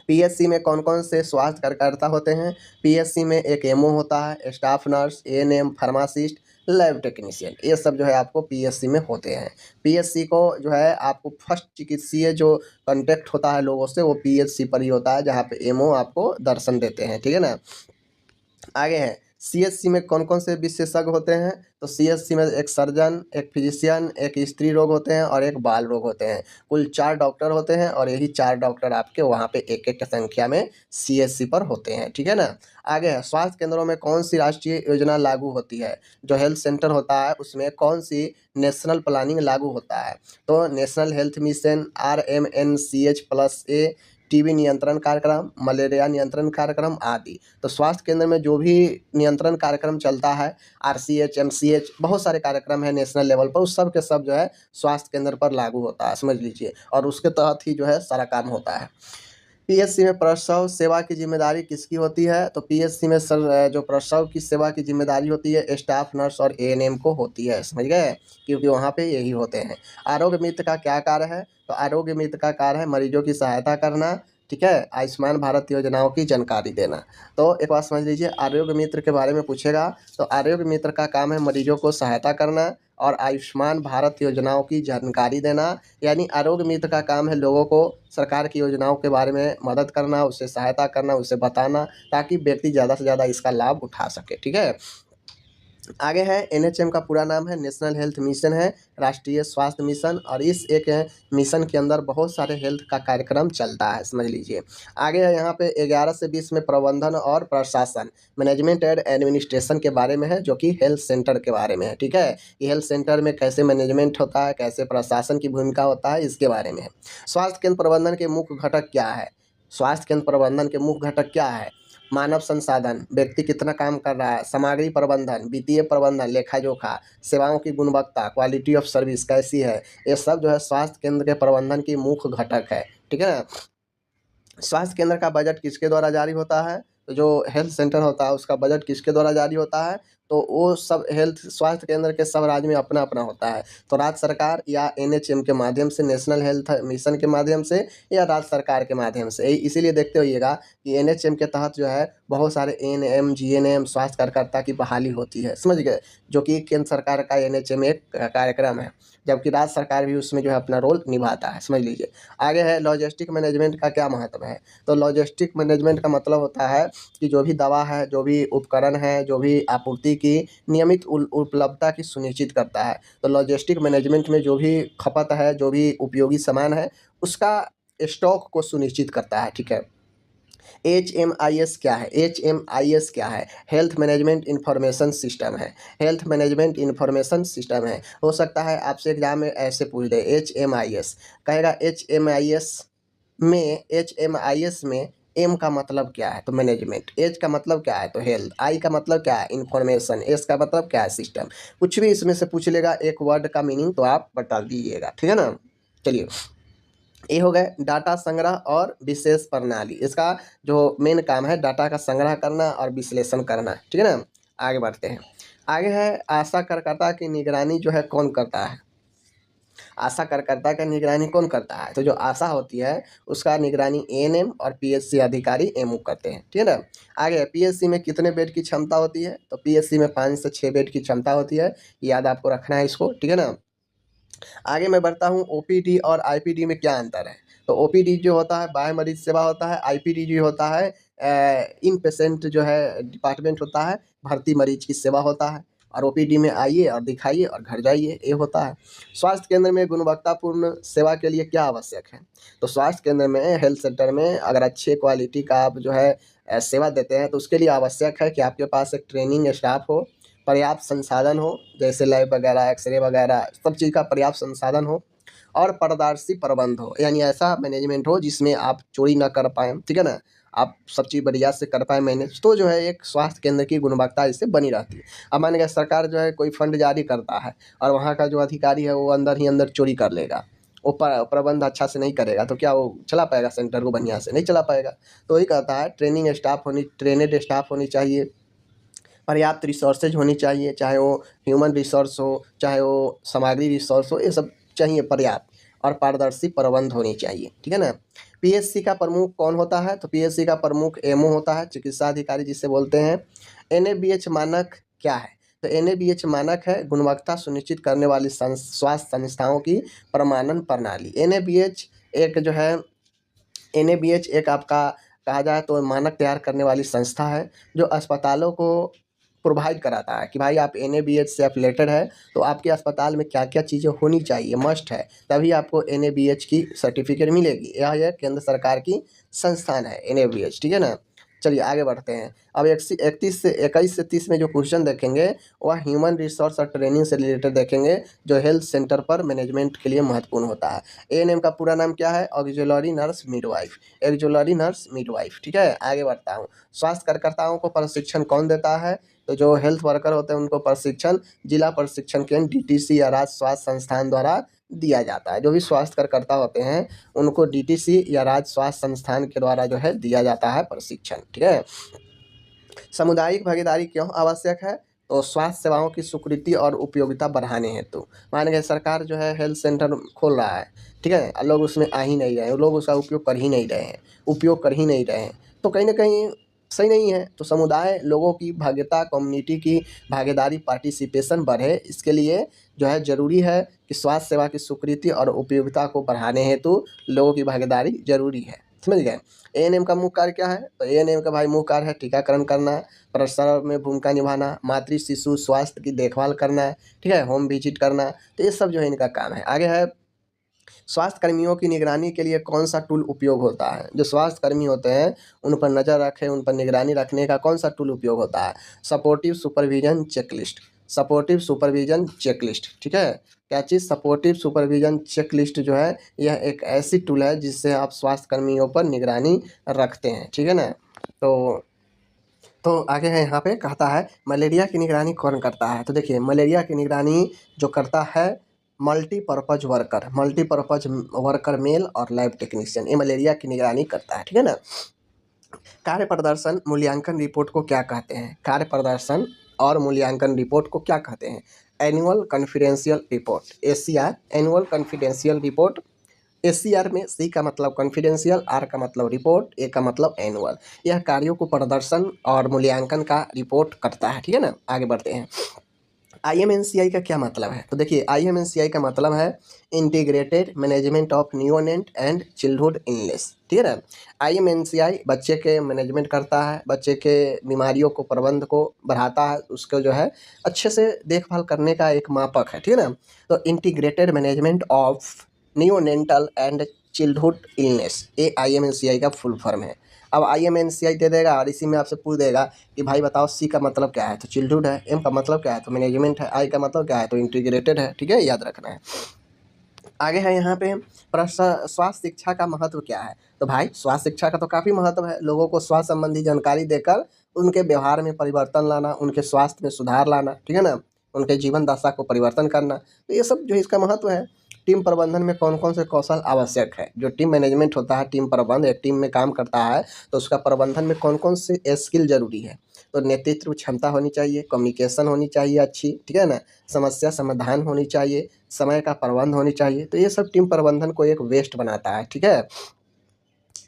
पीएचसी में कौन कौन से स्वास्थ्य कार्यकर्ता होते हैं। पीएचसी में एक एमओ होता है, staff nurse, ANM, pharmacist, lab technician, ये सब जो है आपको पीएचसी में होते हैं। पीएचसी को जो है आपको फर्स्ट चिकित्सीय जो कांटेक्ट होता है लोगों से वो पीएचसी पर ही होता है, जहाँ पे एमओ आपको दर्शन देते हैं, ठीक है ना। आगे है, सीएचसी में कौन कौन से विशेषज्ञ होते हैं। तो सीएचसी में एक सर्जन, एक फिजिशियन, एक स्त्री रोग होते हैं और एक बाल रोग होते हैं। कुल 4 डॉक्टर होते हैं और यही 4 डॉक्टर आपके वहाँ पे एक एक संख्या में सीएचसी पर होते हैं, ठीक है ना। आगे है, स्वास्थ्य केंद्रों में कौन सी राष्ट्रीय योजना लागू होती है। जो हेल्थ सेंटर होता है उसमें कौन सी नेशनल प्लानिंग लागू होता है। तो national health mission, RMNCH+A, TB नियंत्रण कार्यक्रम, मलेरिया नियंत्रण कार्यक्रम आदि। तो स्वास्थ्य केंद्र में जो भी नियंत्रण कार्यक्रम चलता है, RCH, MCH, बहुत सारे कार्यक्रम है नेशनल लेवल पर, उस सब के सब जो है स्वास्थ्य केंद्र पर लागू होता है, समझ लीजिए। और उसके तहत ही जो है सारा काम होता है। पीएचसी में प्रसव सेवा की जिम्मेदारी किसकी होती है। तो पीएचसी में जो प्रसव की सेवा की जिम्मेदारी होती है स्टाफ नर्स और एएनएम को होती है, समझ गए, क्योंकि वहाँ पे यही होते हैं। आरोग्य मित्र का क्या कार्य है। तो आरोग्य मित्र का कार्य है मरीजों की सहायता करना, ठीक है, आयुष्मान भारत योजनाओं की जानकारी देना। तो एक बात समझ लीजिए, आरोग्य मित्र के बारे में पूछेगा तो आरोग्य मित्र का काम है मरीजों को सहायता करना और आयुष्मान भारत योजनाओं की जानकारी देना। यानी आरोग्य मित्र का काम है लोगों को सरकार की योजनाओं के बारे में मदद करना, उससे सहायता करना, उसे बताना, ताकि व्यक्ति ज़्यादा से ज़्यादा इसका लाभ उठा सके, ठीक है। आगे है, एनएचएम का पूरा नाम है नेशनल हेल्थ मिशन है, राष्ट्रीय स्वास्थ्य मिशन। और इस एक मिशन के अंदर बहुत सारे हेल्थ का कार्यक्रम चलता है, समझ लीजिए। आगे है, यहाँ पे 11 से 20 में प्रबंधन और प्रशासन, मैनेजमेंट एंड एडमिनिस्ट्रेशन के बारे में है, जो कि हेल्थ सेंटर के बारे में है, ठीक है। ये हेल्थ सेंटर में कैसे मैनेजमेंट होता है, कैसे प्रशासन की भूमिका होता है, इसके बारे में है। स्वास्थ्य केंद्र प्रबंधन के मुख्य घटक क्या है। स्वास्थ्य केंद्र प्रबंधन के मुख्य घटक क्या है। मानव संसाधन, व्यक्ति कितना काम कर रहा है, सामग्री प्रबंधन, वित्तीय प्रबंधन, लेखा जोखा, सेवाओं की गुणवत्ता, क्वालिटी ऑफ सर्विस कैसी है, ये सब जो है स्वास्थ्य केंद्र के प्रबंधन की मुख्य घटक है, ठीक है ना। स्वास्थ्य केंद्र का बजट किसके द्वारा जारी होता है। तो जो हेल्थ सेंटर होता है उसका बजट किसके द्वारा जारी होता है। तो वो सब हेल्थ स्वास्थ्य केंद्र के सब राज्य में अपना अपना होता है। तो राज्य सरकार या एनएचएम के माध्यम से, नेशनल हेल्थ मिशन के माध्यम से, या राज्य सरकार के माध्यम से। इसीलिए देखते होइएगा कि एनएचएम के तहत जो है बहुत सारे एएनएम, जीएनएम स्वास्थ्य कार्यकर्ता की बहाली होती है, समझ गए, जो कि केंद्र सरकार का एनएचएम एक कार्यक्रम है, जबकि राज्य सरकार भी उसमें जो है अपना रोल निभाता है, समझ लीजिए। आगे है, लॉजिस्टिक मैनेजमेंट का क्या महत्व है। तो लॉजिस्टिक मैनेजमेंट का मतलब होता है कि जो भी दवा है, जो भी उपकरण है, जो भी आपूर्ति सामग्री की नियमित उपलब्धता की सुनिश्चित करता है। तो लॉजिस्टिक मैनेजमेंट में जो भी खपत है, जो भी उपयोगी सामान है, उसका स्टॉक को सुनिश्चित करता है, ठीक है। HMIS क्या है? HMIS क्या है? हेल्थ मैनेजमेंट इंफॉर्मेशन सिस्टम है। हेल्थ मैनेजमेंट इंफॉर्मेशन सिस्टम है। हो सकता है आपसे एग्जाम में ऐसे पूछ दे, HMIS कहेगा HMIS में एम का मतलब क्या है? तो मैनेजमेंट। एच का मतलब क्या है? तो हेल्थ। आई का मतलब क्या है? इंफॉर्मेशन। एस का मतलब क्या है? सिस्टम। कुछ भी इसमें से पूछ लेगा एक वर्ड का मीनिंग तो आप बता दीजिएगा, ठीक है ना। चलिए, ये हो गए डाटा संग्रह और विशेष प्रणाली। इसका जो मेन काम है डाटा का संग्रह करना और विश्लेषण करना, ठीक है ना। आगे बढ़ते हैं। आगे है आशा कार्यकर्ता की निगरानी जो है कौन करता है? आशा कार्यकर्ता का निगरानी कौन करता है? तो जो आशा होती है उसका निगरानी ANM और PSC अधिकारी MO करते हैं, ठीक है ना। आगे PSC में कितने बेड की क्षमता होती है? तो PSC में 5 से 6 बेड की क्षमता होती है, याद आपको रखना है इसको, ठीक है ना। आगे मैं बढ़ता हूँ, OPD और IPD में क्या अंतर है? तो OPD जो होता है बाह्य मरीज सेवा होता है, IPD जो होता है इन पेशेंट जो है डिपार्टमेंट होता है, भर्ती मरीज की सेवा होता है। और OPD में आइए और दिखाइए और घर जाइए, ये होता है। स्वास्थ्य केंद्र में गुणवत्तापूर्ण सेवा के लिए क्या आवश्यक है? तो स्वास्थ्य केंद्र में, हेल्थ सेंटर में अगर अच्छे क्वालिटी का आप जो है सेवा देते हैं तो उसके लिए आवश्यक है कि आपके पास एक ट्रेनिंग स्टाफ हो, पर्याप्त संसाधन हो, जैसे लैब वगैरह, एक्सरे वगैरह, सब चीज़ का पर्याप्त संसाधन हो, और पारदर्शी प्रबंध हो, यानी ऐसा मैनेजमेंट हो जिसमें आप चोरी ना कर पाएँ, ठीक है ना। आप सब चीज़ बढ़िया से कर पाएँ मैनेज, तो जो है एक स्वास्थ्य केंद्र की गुणवत्ता इससे बनी रहती है। अब मान लीजिए सरकार जो है कोई फंड जारी करता है और वहाँ का जो अधिकारी है वो अंदर ही अंदर चोरी कर लेगा, वो प्रबंध अच्छा से नहीं करेगा, तो क्या वो चला पाएगा सेंटर को? बढ़िया से नहीं चला पाएगा। तो वही कहता है ट्रेनेड स्टाफ होनी चाहिए, पर्याप्त रिसोर्सेज होनी चाहिए, चाहे वो ह्यूमन रिसोर्स हो, चाहे वो सामग्री रिसोर्स हो, ये सब चाहिए पर्याप्त, और पारदर्शी प्रबंध होनी चाहिए, ठीक है ना। PSC का प्रमुख कौन होता है? तो PSC का प्रमुख MO होता है, चिकित्सा अधिकारी जिसे बोलते हैं। NABH मानक क्या है? तो NABH मानक है गुणवत्ता सुनिश्चित करने वाली स्वास्थ्य संस्थाओं की प्रमाणन प्रणाली। NABH एक आपका कहा जाए तो मानक तैयार करने वाली संस्था है जो अस्पतालों को प्रोवाइड कराता है कि भाई आप NABH से एफिलेटेड है तो आपके अस्पताल में क्या क्या चीज़ें होनी चाहिए, मस्ट है, तभी आपको NABH की सर्टिफिकेट मिलेगी। यह केंद्र सरकार की संस्थान है NABH, ठीक है ना। चलिए आगे बढ़ते हैं। अब 21 से 30 में जो क्वेश्चन देखेंगे वह ह्यूमन रिसोर्स और ट्रेनिंग से रिलेटेड देखेंगे, जो हेल्थ सेंटर पर मैनेजमेंट के लिए महत्वपूर्ण होता है। ANM का पूरा नाम क्या है? Auxiliary nurse midwife. Auxiliary nurse midwife, ठीक है। आगे बढ़ता हूँ। स्वास्थ्य कार्यकर्ताओं को प्रशिक्षण कौन देता है? तो जो हेल्थ वर्कर होते हैं उनको प्रशिक्षण जिला प्रशिक्षण केंद्र DTC या राज्य स्वास्थ्य संस्थान द्वारा दिया जाता है। जो भी स्वास्थ्य कार्यकर्ता होते हैं उनको DTC या राज्य स्वास्थ्य संस्थान के द्वारा जो है दिया जाता है प्रशिक्षण, ठीक है। सामुदायिक भागीदारी क्यों आवश्यक है? तो स्वास्थ्य सेवाओं की स्वीकृति और उपयोगिता बढ़ाने हेतु। मान लीजिए सरकार जो है हेल्थ सेंटर खोल रहा है, ठीक है, और लोग उसमें आ ही नहीं रहे हैं, लोग उसका उपयोग कर ही नहीं रहे हैं, तो कहीं ना कहीं सही नहीं है। तो समुदाय लोगों की भागीदारी, कम्युनिटी की भागीदारी, पार्टिसिपेशन बढ़े, इसके लिए जो है ज़रूरी है कि स्वास्थ्य सेवा की स्वीकृति और उपयोगिता को बढ़ाने हेतु लोगों की भागीदारी जरूरी है। समझ गए। ANM का मुख्य कार्य क्या है? तो ANM का भाई मुख्य कार्य है टीकाकरण करना, प्रसव में भूमिका निभाना, मातृ शिशु स्वास्थ्य की देखभाल करना, ठीक है, होम विजिट करना, तो ये सब जो है इनका काम है। आगे है स्वास्थ्य कर्मियों की निगरानी के लिए कौन सा टूल उपयोग होता है? जो स्वास्थ्य कर्मी होते हैं उन पर नज़र रखें, उन पर निगरानी रखने का कौन सा टूल उपयोग होता है? Supportive supervision checklist. Supportive supervision checklist, ठीक है। क्या चीज़? सपोर्टिव सुपरविजन चेकलिस्ट जो है यह एक ऐसी टूल है जिससे आप स्वास्थ्य कर्मियों पर निगरानी रखते हैं, ठीक है ना। तो आगे है यहाँ पे कहता है मलेरिया की निगरानी कौन करता है? तो देखिए मलेरिया की निगरानी जो करता है मल्टीपर्पज वर्कर मेल और लैब टेक्नीशियन, ये मलेरिया की निगरानी करता है, ठीक है ना। कार्य प्रदर्शन मूल्यांकन रिपोर्ट को क्या कहते हैं? कार्य प्रदर्शन और मूल्यांकन रिपोर्ट को क्या कहते हैं? Annual confidential report, ACR, annual confidential report. ACR में C का मतलब कॉन्फिडेंशियल, R का मतलब रिपोर्ट, A का मतलब एनुअल। यह कार्यों को प्रदर्शन और मूल्यांकन का रिपोर्ट करता है, ठीक है ना। आगे बढ़ते हैं। IMNCI का क्या मतलब है? तो देखिए IMNCI का मतलब है integrated management of neonate and childhood illness, ठीक है ना। IMNCI बच्चे के मैनेजमेंट करता है, बच्चे के बीमारियों को प्रबंध को बढ़ाता है, उसको जो है अच्छे से देखभाल करने का एक मापक है, ठीक है ना। तो integrated management of neonatal and childhood illness, ये IMNCI का फुल फॉर्म है। अब IMNCI दे देगा और इसी में आपसे पूछ देगा कि भाई बताओ C का मतलब क्या है, तो चिल्डहुड है, M का मतलब क्या है, तो मैनेजमेंट है, I का मतलब क्या है, तो इंटीग्रेटेड है, ठीक है, याद रखना है। आगे है यहाँ पे प्रश्न, स्वास्थ्य शिक्षा का महत्व क्या है? तो भाई स्वास्थ्य शिक्षा का तो काफ़ी महत्व है, लोगों को स्वास्थ्य संबंधी जानकारी देकर उनके व्यवहार में परिवर्तन लाना, उनके स्वास्थ्य में सुधार लाना, ठीक है ना, उनके जीवन दशा को परिवर्तन करना, तो ये सब जो इसका महत्व है। टीम प्रबंधन में कौन कौन से कौशल आवश्यक है? जो टीम मैनेजमेंट होता है, टीम प्रबंध, एक टीम में काम करता है तो उसका प्रबंधन में कौन कौन से स्किल जरूरी है? तो नेतृत्व क्षमता होनी चाहिए, कम्युनिकेशन होनी चाहिए अच्छी, ठीक है ना, समस्या समाधान होनी चाहिए, समय का प्रबंध होनी चाहिए, तो ये सब टीम प्रबंधन को एक बेस्ट बनाता है, ठीक है।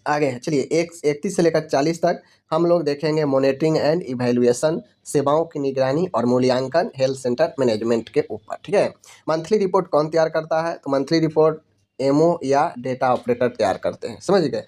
आगे है, चलिए 31 से लेकर 40 तक हम लोग देखेंगे मॉनिटरिंग एंड इवैल्यूएशन, सेवाओं की निगरानी और मूल्यांकन हेल्थ सेंटर मैनेजमेंट के ऊपर, ठीक है। मंथली रिपोर्ट कौन तैयार करता है? तो मंथली रिपोर्ट MO या डेटा ऑपरेटर तैयार करते हैं, समझ गए।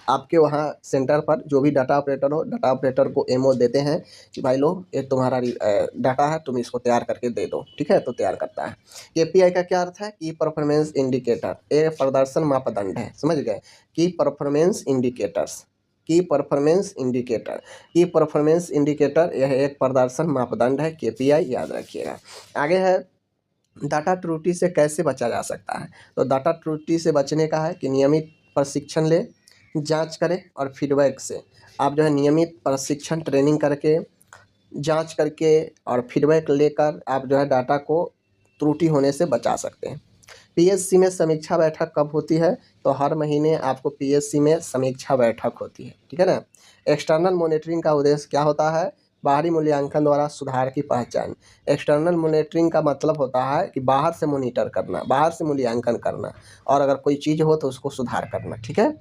आपके वहाँ सेंटर पर जो भी डाटा ऑपरेटर हो, डाटा ऑपरेटर को MO देते हैं कि भाई लो ये तुम्हारा डाटा है, तुम इसको तैयार करके दे दो, ठीक है, तो तैयार करता है। KPI का क्या अर्थ है? की परफॉर्मेंस इंडिकेटर, ये प्रदर्शन मापदंड है, समझ गए। की परफॉर्मेंस इंडिकेटर्स, की परफॉर्मेंस इंडिकेटर, की परफॉर्मेंस इंडिकेटर यह एक प्रदर्शन मापदंड है, KPI याद रखिएगा। आगे है डाटा त्रुटि से कैसे बचा जा सकता है? तो डाटा त्रुटि से बचने का है कि नियमित प्रशिक्षण ले, जांच करें और फीडबैक से आप जो है नियमित प्रशिक्षण ट्रेनिंग करके, जांच करके और फीडबैक लेकर आप जो है डाटा को त्रुटि होने से बचा सकते हैं। PSC में समीक्षा बैठक कब होती है? तो हर महीने आपको PSC में समीक्षा बैठक होती है, ठीक है ना। एक्सटर्नल मॉनिटरिंग का उद्देश्य क्या होता है? बाहरी मूल्यांकन द्वारा सुधार की पहचान। एक्सटर्नल मॉनिटरिंग का मतलब होता है कि बाहर से मॉनिटर करना, बाहर से मूल्यांकन करना और अगर कोई चीज़ हो तो उसको सुधार करना, ठीक है।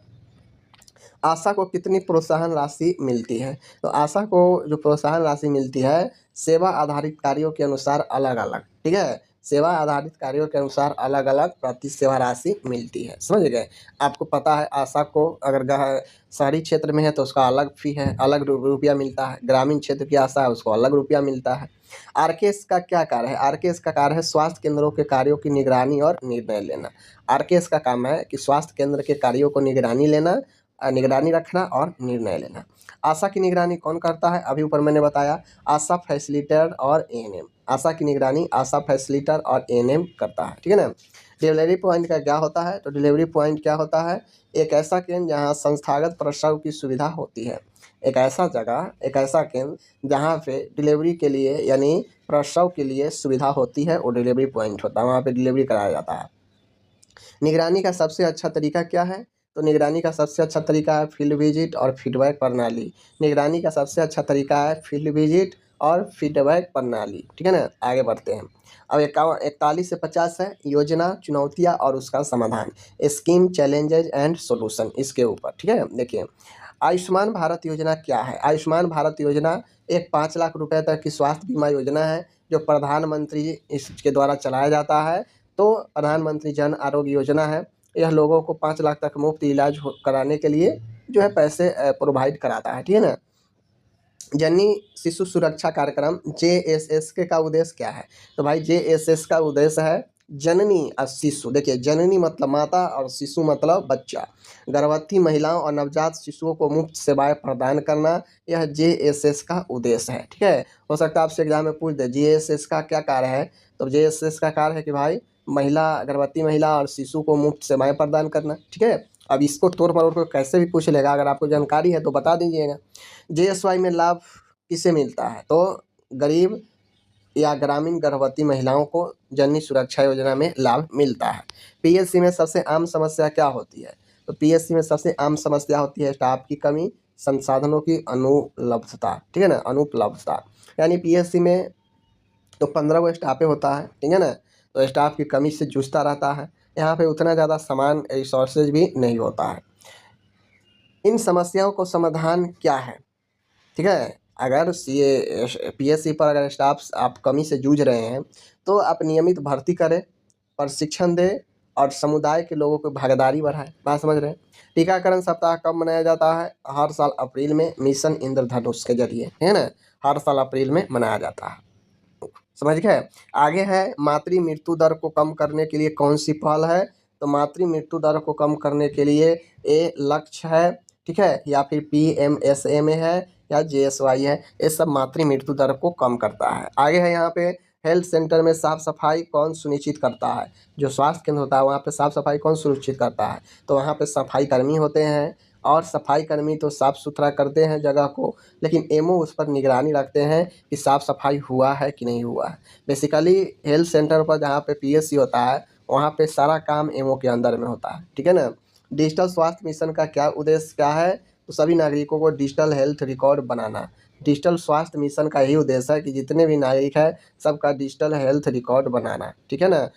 आशा को कितनी प्रोत्साहन राशि मिलती है? तो आशा को जो प्रोत्साहन राशि मिलती है सेवा आधारित कार्यों के अनुसार अलग अलग, ठीक है, सेवा आधारित कार्यों के अनुसार अलग अलग प्रति सेवा राशि मिलती है, समझ गए। आपको पता है आशा को अगर शहरी क्षेत्र में है तो उसका अलग फी है, अलग रुपया मिलता है, ग्रामीण क्षेत्र की आशा है उसको अलग रुपया मिलता है। RKS का क्या कार्य है? RKS का कार्य है स्वास्थ्य केंद्रों के कार्यों की निगरानी और निर्णय लेना। RKS का काम है कि स्वास्थ्य केंद्र के कार्यों को निगरानी लेना, निगरानी रखना और निर्णय लेना। आशा की निगरानी कौन करता है? अभी ऊपर मैंने बताया आशा फैसिलिटेटर और ANM। आशा की निगरानी आशा फैसिलिटेटर और ANM करता है, ठीक है ना। डिलीवरी पॉइंट का क्या होता है? तो डिलीवरी पॉइंट क्या होता है? एक ऐसा केंद्र जहाँ संस्थागत प्रसव की सुविधा होती है, एक ऐसा जगह, एक ऐसा केंद्र जहाँ पे डिलीवरी के लिए यानी प्रसव के लिए सुविधा होती है, वो डिलीवरी पॉइंट होता है, वहाँ पे डिलीवरी कराया जाता है। निगरानी का सबसे अच्छा तरीका क्या है? तो निगरानी का सबसे अच्छा तरीका है फील्ड विजिट और फीडबैक प्रणाली। निगरानी का सबसे अच्छा तरीका है फील्ड विजिट और फीडबैक प्रणाली, ठीक है ना। आगे बढ़ते हैं। अब 41 से 50 है योजना, चुनौतियाँ और उसका समाधान, स्कीम, चैलेंजेज एंड सॉल्यूशन, इसके ऊपर, ठीक है। देखिए आयुष्मान भारत योजना क्या है? आयुष्मान भारत योजना एक 5 लाख रुपए तक की स्वास्थ्य बीमा योजना है जो प्रधानमंत्री इसके द्वारा चलाया जाता है। तो प्रधानमंत्री जन आरोग्य योजना है, यह लोगों को 5 लाख तक मुफ्त इलाज कराने के लिए जो है पैसे प्रोवाइड कराता है, ठीक है ना। जननी शिशु सुरक्षा कार्यक्रम JSS के का उद्देश्य क्या है? तो भाई JSS का उद्देश्य है जननी और शिशु, देखिए जननी मतलब माता और शिशु मतलब बच्चा, गर्भवती महिलाओं और नवजात शिशुओं को मुफ्त सेवाएं प्रदान करना, यह JSS का उद्देश्य है, ठीक है। हो सकता है आपसे एग्जाम में पूछ दे JSS का क्या कार्य है? तो JSS का कार्य है कि भाई गर्भवती महिला और शिशु को मुफ्त सेवाएं प्रदान करना, ठीक है। अब इसको तोड़ मरोड़ को कैसे भी पूछ लेगा, अगर आपको जानकारी है तो बता दीजिएगा। JSY में लाभ किसे मिलता है? तो गरीब या ग्रामीण गर्भवती महिलाओं को जननी सुरक्षा योजना में लाभ मिलता है। PSC में सबसे आम समस्या क्या होती है? तो PSC में सबसे आम समस्या होती है स्टाफ की कमी, संसाधनों की अनुपलब्धता, ठीक है ना, अनुपलब्धता। यानी PSC में तो 15 गो स्टाफे होता है, ठीक है ना, तो स्टाफ की कमी से जूझता रहता है। यहाँ पे उतना ज़्यादा सामान रिसोर्सेज भी नहीं होता है। इन समस्याओं को समाधान क्या है? ठीक है, अगर पीएससी पर अगर स्टाफ आप कमी से जूझ रहे हैं तो आप नियमित भर्ती करें, प्रशिक्षण दें और समुदाय के लोगों को भागीदारी बढ़ाएं। बात समझ रहे हैं? टीकाकरण सप्ताह कब मनाया जाता है? हर साल अप्रैल में मिशन इंद्रधनुष के जरिए, है ना, हर साल अप्रैल में मनाया जाता है। समझ गए? आगे है मातृ मृत्यु दर को कम करने के लिए कौन सी पहल है? तो मातृ मृत्यु दर को कम करने के लिए ए लक्ष्य है, ठीक है, या फिर PMSMA है या JSY है, ये सब मातृ मृत्यु दर को कम करता है। आगे है यहाँ पे हेल्थ सेंटर में साफ सफाई कौन सुनिश्चित करता है? जो स्वास्थ्य केंद्र होता है वहाँ पे साफ सफाई कौन सुनिश्चित करता है? तो वहाँ पे सफाई कर्मी होते हैं, और सफाई कर्मी तो साफ सुथरा करते हैं जगह को, लेकिन एमओ उस पर निगरानी रखते हैं कि साफ सफाई हुआ है कि नहीं हुआ है। बेसिकली हेल्थ सेंटर पर जहाँ पे PSC होता है वहाँ पे सारा काम एमओ के अंदर में होता है, ठीक है ना। डिजिटल स्वास्थ्य मिशन का क्या उद्देश्य क्या है? तो सभी नागरिकों को डिजिटल हेल्थ रिकॉर्ड बनाना। डिजिटल स्वास्थ्य मिशन का यही उद्देश्य है कि जितने भी नागरिक हैं सबका डिजिटल हेल्थ रिकॉर्ड बनाना, ठीक है ना।